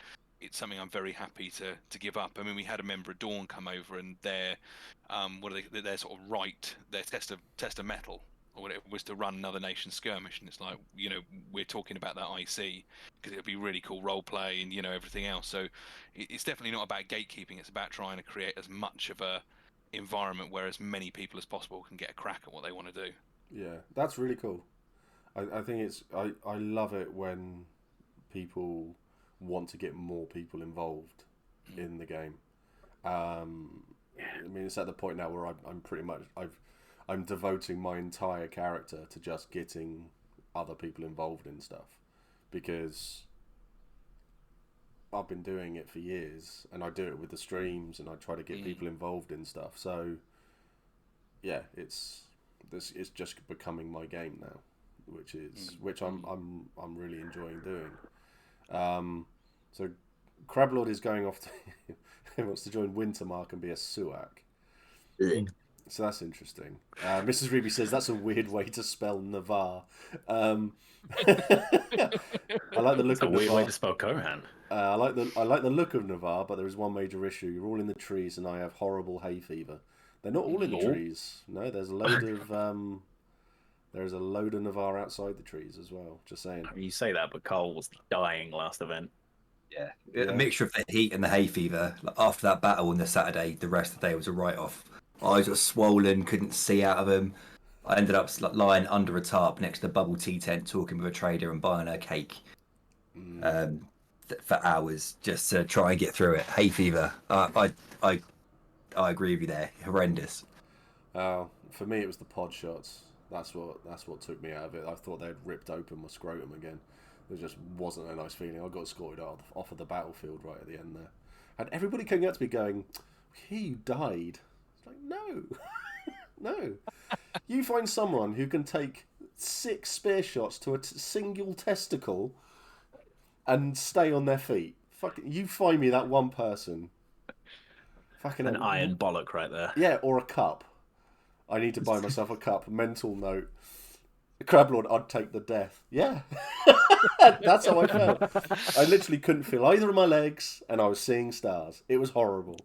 D: it's something I'm very happy to give up. I mean, we had a member of Dawn come over, and their their sort of their test of metal or whatever was to run another nation's skirmish, and it's like, we're talking about that IC because it'll be really cool role play and everything else. So it's definitely not about gatekeeping. It's about trying to create as much of a environment where as many people as possible can get a crack at what they want to do.
E: Yeah, that's really cool. I think I love it when people want to get more people involved in the game. I mean, it's at the point now where I'm pretty much I'm devoting my entire character to just getting other people involved in stuff, because I've been doing it for years, and I do it with the streams, and I try to get people involved in stuff. So yeah, it's just becoming my game now, which I'm really enjoying doing. So Crablord is going off to he wants to join Wintermark and be a Suak. So that's interesting. Mrs. Ruby says that's a weird way to spell Navarre. I like the look
F: It's a
E: of
F: weird
E: Navarre.
F: way to spell Kohan.
E: I like the look of Navarre, but there is one major issue. You're all in the trees, and I have horrible hay fever. They're not all in the trees. No, there's a load of there's a load of Navarre outside the trees as well. Just saying.
F: You say that, but Cole was dying last event.
B: Yeah, a mixture of the heat and the hay fever. Like, after that battle on the Saturday, the rest of the day was a write-off. Eyes were swollen, couldn't see out of them. I ended up lying under a tarp next to the bubble tea tent, talking with a trader and buying her cake for hours just to try and get through it. Hay fever. I agree with you there. Horrendous.
E: For me, it was the pod shots. That's what took me out of it. I thought they'd ripped open my scrotum again. It just wasn't a nice feeling. I got escorted off of the battlefield right at the end there. And everybody coming up to me going, "Here, you died." It's like, no. No. You find someone who can take 6 spear shots to a single testicle and stay on their feet. You find me that one person. Fucking
F: An iron bollock right there.
E: Yeah, or a cup. I need to buy myself a cup. Mental note. Crablord, I'd take the death. Yeah. That's how I felt. I literally couldn't feel either of my legs, and I was seeing stars. It was horrible.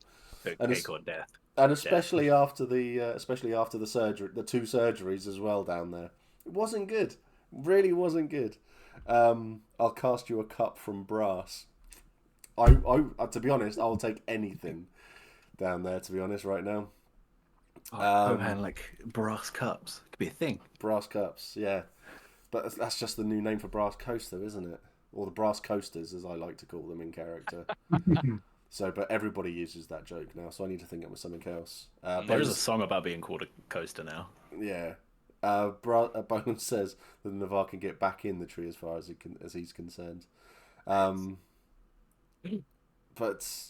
F: Cake or death.
E: And especially after the surgery, the 2 surgeries as well down there. It wasn't good. Really wasn't good. I'll cast you a cup from brass. I to be honest, I'll take anything down there, to be honest, right now.
F: Man, like brass cups could be a thing.
E: Brass cups, yeah. But that's just the new name for Brass Coaster, isn't it? Or the Brass Coasters, as I like to call them in character. So, but everybody uses that joke now, so I need to think up with something else.
F: There's a song about being called a coaster now.
E: Yeah. Bowen says that Navarre can get back in the tree as far as he's concerned. But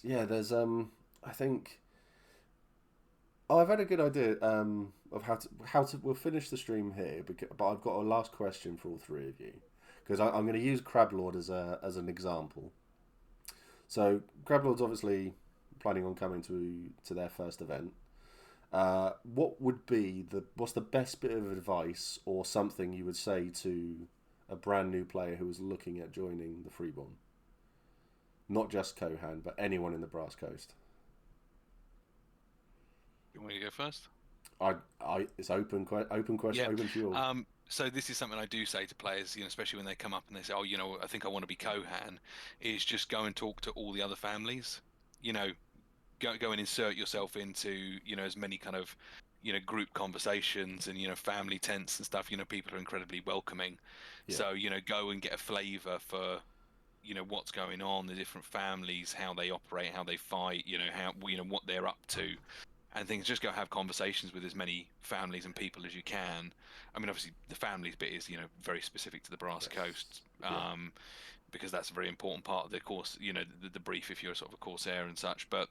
E: yeah, there's I think. Oh, I've had a good idea of how to. We'll finish the stream here, but I've got a last question for all 3 of you, because I'm going to use Crablord as an example. So Crablord's obviously planning on coming to their first event. What's the best bit of advice or something you would say to a brand new player who was looking at joining the Freeborn? Not just Kohan, but anyone in the Brass Coast.
D: You want me to go first?
E: It's open question,
D: Yeah.
E: open to you all.
D: So this is something I do say to players, especially when they come up and they say, "Oh, I think I want to be Kohan," is just go and talk to all the other families. Go and insert yourself into as many kind of group conversations and family tents and stuff. People are incredibly welcoming.
E: Yeah.
D: So go and get a flavour for what's going on, the different families, how they operate, how they fight, how what they're up to. And things, just go have conversations with as many families and people as you can. I mean, obviously, the families bit is, very specific to the Brass Coast, because that's a very important part of the course, the brief if you're sort of a Corsair and such. But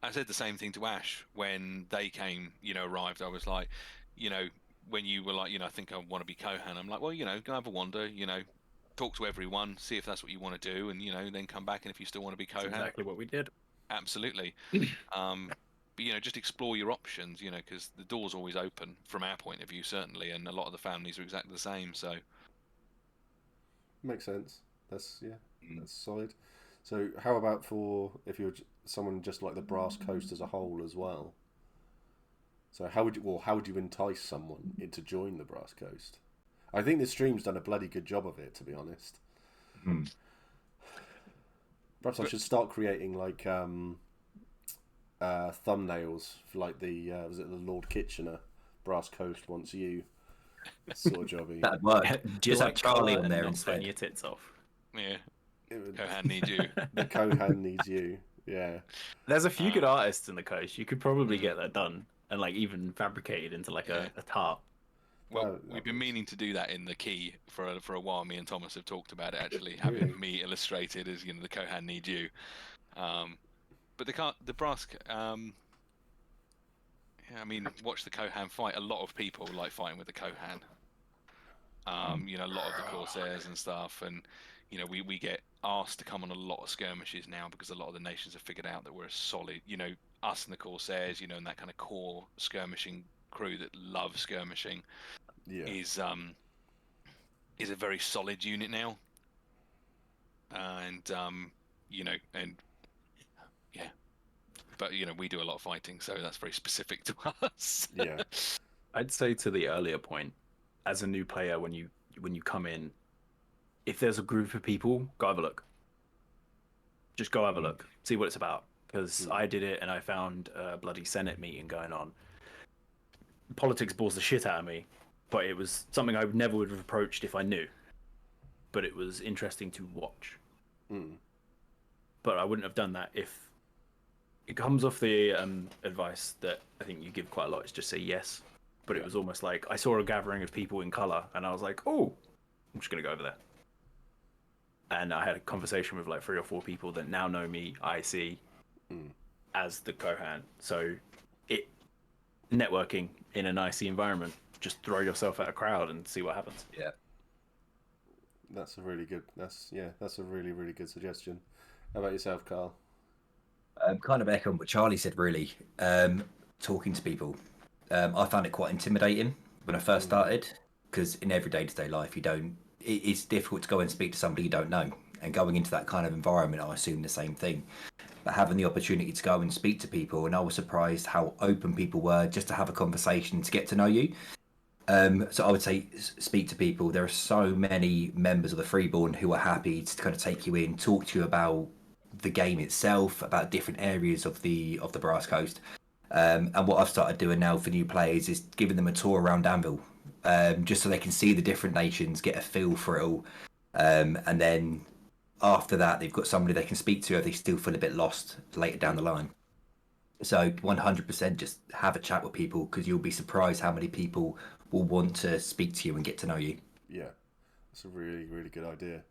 D: I said the same thing to Ash when they came, arrived. I was like, when you were like, I think I want to be Kohan. I'm like, well, go have a wander, talk to everyone, see if that's what you want to do, and, then come back. And if you still want to be Kohan.
F: That's exactly what we did.
D: Absolutely. But just explore your options, because the door's always open from our point of view, certainly, and a lot of the families are exactly the same. So
E: Makes sense. That's solid. So how about for if you're someone just like the Brass Coast as a whole as well? So how would you entice someone to join the Brass Coast? I think this stream's done a bloody good job of it, to be honest. Perhaps I should start creating like thumbnails for like the was it the Lord Kitchener Brass Coast wants you sort of jobby.
B: That'd work. Just have Charlie on
F: and
B: there
F: not
B: instead.
F: burn your tits off.
D: yeah, Kohan needs you.
E: The Kohan needs you. Yeah.
F: There's a few good artists in the coast. You could probably get that done and like even fabricated into like a tarp.
D: Well, we've been meaning to do that in the key for a while. Me and Thomas have talked about it, actually, having me illustrated as the Kohan needs you. But the brass. I mean, watch the Kohan fight. A lot of people like fighting with the Kohan. A lot of the Corsairs and stuff, and we get asked to come on a lot of skirmishes now because a lot of the nations have figured out that we're a solid. Us and the Corsairs, and that kind of core skirmishing crew that love skirmishing is a very solid unit now. and and yeah, but we do a lot of fighting, so that's very specific to us.
E: Yeah.
F: I'd say to the earlier point, as a new player, when you come in, if there's a group of people, go have a look. Just go have a look, see what it's about. Because I did it and I found a bloody Senate meeting going on. Politics bores the shit out of me, but it was something I never would have approached if I knew. But it was interesting to watch. But I wouldn't have done that if it comes off the advice that I think you give quite a lot. Is just say yes. But it was almost like I saw a gathering of people in color, and I was like, "Oh, I'm just gonna go over there." And I had a conversation with like 3 or 4 people that now know me. I see as the Kohan. So it networking in an icy environment. Just throw yourself at a crowd and see what happens.
B: Yeah.
E: That's a really good. That's a really, really good suggestion. How about yourself, Carl?
B: Kind of echoing what Charlie said, really. Talking to people. I found it quite intimidating when I first started, because in every day-to-day life, it's difficult to go and speak to somebody you don't know. And going into that kind of environment, I assume the same thing. But having the opportunity to go and speak to people, and I was surprised how open people were just to have a conversation, to get to know you. So I would say speak to people. There are so many members of the Freeborn who are happy to kind of take you in, talk to you about the game itself, about different areas of the Brass Coast. And what I've started doing now for new players is giving them a tour around Anvil, just so they can see the different nations, get a feel for it all. And then after that, they've got somebody they can speak to if they still feel a bit lost later down the line. So 100% just have a chat with people, because you'll be surprised how many people will want to speak to you and get to know you.
E: Yeah, that's a really, really good idea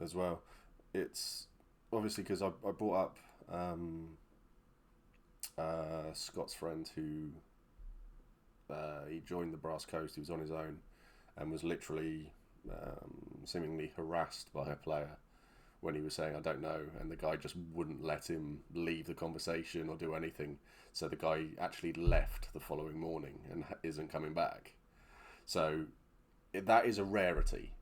E: as well. It's obviously because I brought up Scott's friend who he joined the Brass Coast. He was on his own and was literally seemingly harassed by a player when he was saying, "I don't know," and the guy just wouldn't let him leave the conversation or do anything. So the guy actually left the following morning and isn't coming back. So that is a rarity.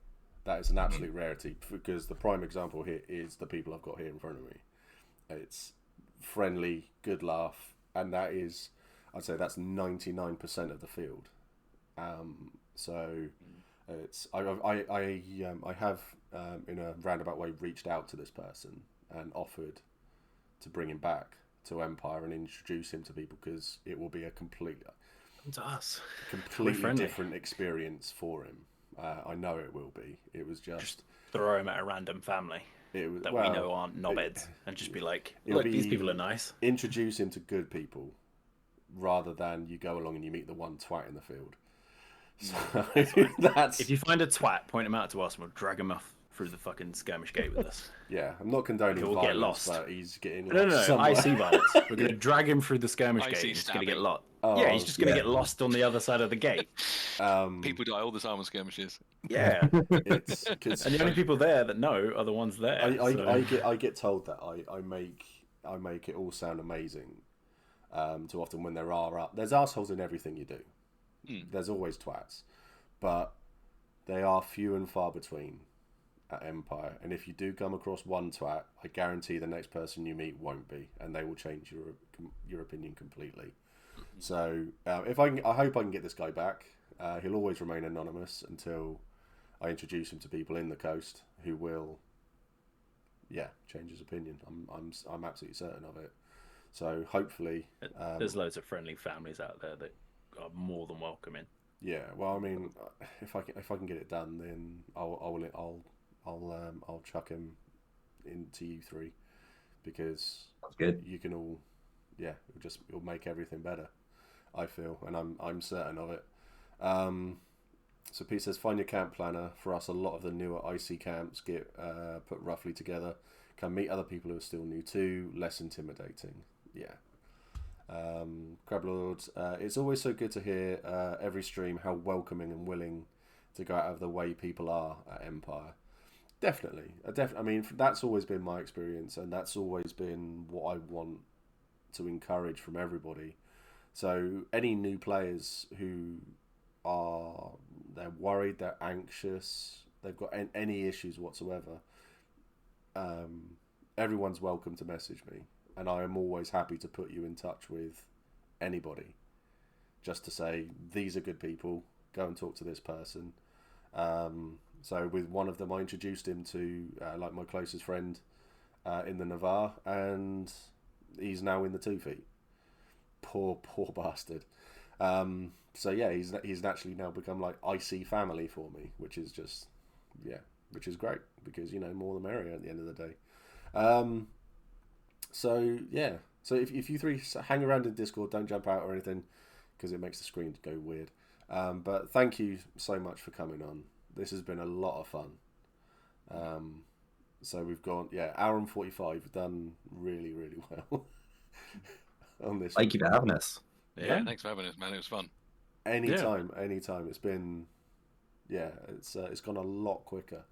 E: That is an absolute rarity, because the prime example here is the people I've got here in front of me. It's friendly, good laugh, and that is, I'd say that's 99% of the field. So it's I have in a roundabout way reached out to this person and offered to bring him back to Empire and introduce him to people, because it will be a completely different experience for him. I know it will be. It was just
F: throw him at a random family that we know aren't knobheads, and just be like, "Look, these people are nice."
E: Introduce him to good people, rather than you go along and you meet the one twat in the field. So that's...
F: If you find a twat, point him out to us, and we'll drag him off through the fucking skirmish gate with us.
E: Yeah, I'm not condoning
F: He'll
E: violence,
F: get lost.
E: but he's getting
F: No,
E: lost somewhere.
F: I see violence. We're going to drag him through the skirmish
D: I
F: gate.
D: see
F: He's going to get
D: stabbing.
F: lost.
E: Oh,
F: yeah, he's just going to
B: yeah.
F: get lost on the other side of the gate.
D: People die all the time on skirmishes.
F: Yeah,
E: It's 'cause
F: and the only people there that know are the ones there.
E: I get told that I make it all sound amazing. Too often when there's assholes in everything you do. There's always twats, but they are few and far between at Empire. And if you do come across one twat, I guarantee the next person you meet won't be, and they will change your opinion completely. So I hope I can get this guy back. He'll always remain anonymous until I introduce him to people in the coast who will, change his opinion. I'm absolutely certain of it. So hopefully,
F: there's loads of friendly families out there that are more than welcoming.
E: Yeah, well, I mean, if I can get it done, then I'll chuck him into you three, because
B: That's good.
E: you can all, it'll make everything better, I feel, and I'm certain of it. So Pete says, find your camp planner. For us, a lot of the newer IC camps get put roughly together. Can meet other people who are still new too. Less intimidating. Yeah. Crablord, it's always so good to hear every stream how welcoming and willing to go out of the way people are at Empire. Definitely. I mean, that's always been my experience, and that's always been what I want to encourage from everybody. So any new players who they're worried, they're anxious, they've got any issues whatsoever, everyone's welcome to message me, and I am always happy to put you in touch with anybody, just to say these are good people. Go and talk to this person. So with one of them, I introduced him to like my closest friend in the Navarre, and he's now in the 2 feet. Poor bastard. So yeah, he's actually now become like IC family for me, which is just which is great, because more the merrier at the end of the day. So yeah, so if you three hang around in Discord, don't jump out or anything, because it makes the screen go weird. But thank you so much for coming on. This has been a lot of fun. So we've gone, hour and 45. We've done really, really well on this.
B: Thank you for having us.
D: Yeah, thanks for having us, man. It was fun.
E: Anytime. It's been, it's gone a lot quicker.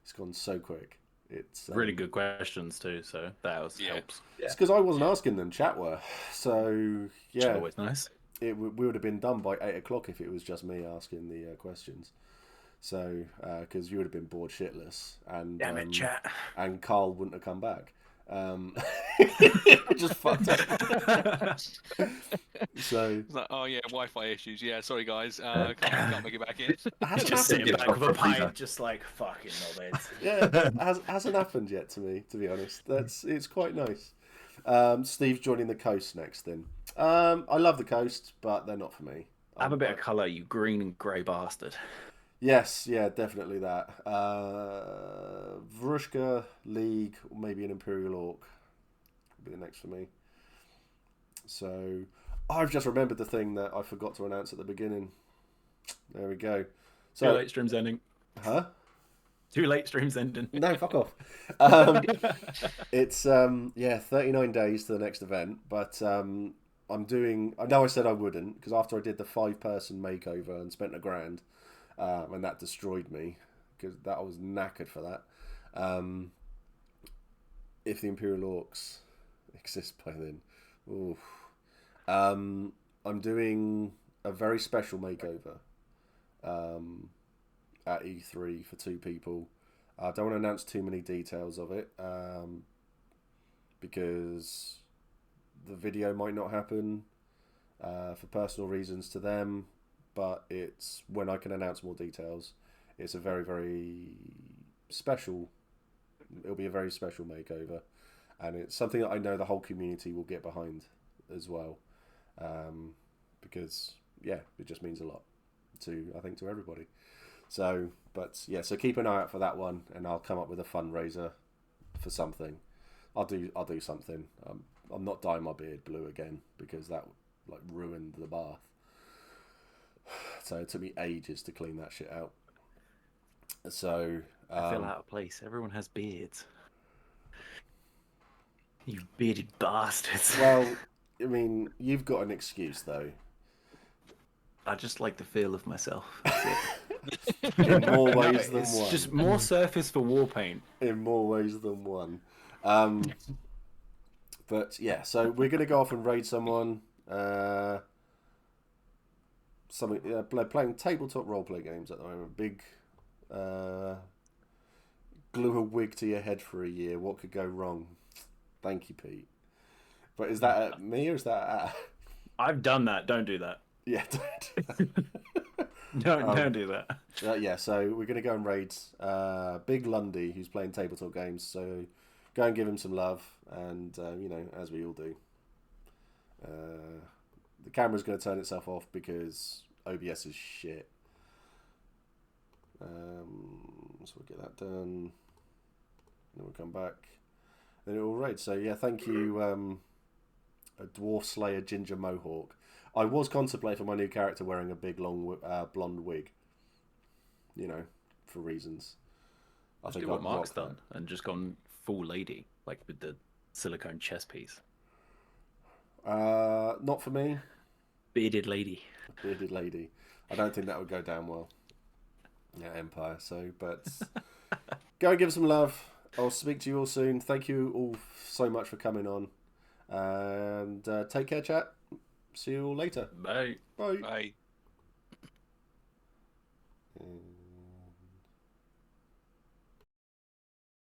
E: It's gone so quick. It's
F: really good questions too, so that helps.
E: It's because I wasn't asking them, chat were. So
F: Chat always nice.
E: We would have been done by 8 o'clock if it was just me asking the questions. So because you would have been bored shitless, and
F: Damn it, chat.
E: and Carl wouldn't have come back. Just fucked up. So
D: It's like, oh yeah, Wi-Fi issues. Yeah, sorry guys, can't make it back in.
F: Just sitting back with a pint, just like fucking knobheads.
E: Yeah, hasn't happened yet to me, to be honest. It's quite nice. Steve's joining the coast next. Then I love the coast, but they're not for me.
F: Have a bit of colour, you green and grey bastard.
E: Yes, yeah, definitely that. Vrushka, League, or maybe an Imperial Orc would be the next for me. So, I've just remembered the thing that I forgot to announce at the beginning. There we go. So,
F: Too late, stream's ending.
E: Huh?
F: Too late, stream's ending.
E: No, fuck off. It's 39 days to the next event, but I'm doing. I know I said I wouldn't, because after I did the 5-person makeover and spent $1,000. And that destroyed me, because I was knackered for that. If the Imperial Orcs exist by then, oof. I'm doing a very special makeover at E3 for 2 people. I don't want to announce too many details of it, because the video might not happen for personal reasons to them. But it's when I can announce more details. It's a very, very special. It'll be a very special makeover, and it's something that I know the whole community will get behind as well, because it just means a lot to everybody. So, so keep an eye out for that one, and I'll come up with a fundraiser for something. I'll do something. I'm not dyeing my beard blue again, because that ruined the bath. So it took me ages to clean that shit out. So
F: I feel out of place. Everyone has beards. You bearded bastards.
E: Well, I mean, you've got an excuse though.
F: I just like the feel of myself.
E: In more ways than
F: It's
E: one.
F: just more surface for war paint.
E: In more ways than one. But yeah, so we're gonna go off and raid someone. Playing tabletop role-play games at the moment. Big glue a wig to your head for a year. What could go wrong? Thank you, Pete. But is that at me or is that at...
F: I've done that. Don't do that.
E: Yeah, don't do that.
F: Don't do that.
E: Yeah, so we're going to go and raid Big Lundy, who's playing tabletop games. So go and give him some love, and, as we all do. The camera's going to turn itself off because OBS is shit. So we'll get that done. Then we'll come back. Then it will raid. So yeah, thank you, a Dwarf Slayer Ginger Mohawk. I was contemplating for my new character wearing a big long blonde wig. For reasons.
F: I think what Mark's done and just gone full lady, like with the silicone chest piece.
E: Not for me.
F: Bearded lady.
E: Bearded lady. I don't think that would go down well. Yeah, Empire. So, but go and give some love. I'll speak to you all soon. Thank you all so much for coming on. And take care, chat. See you all later.
F: Bye.
E: Bye.
D: Bye.
E: Mm.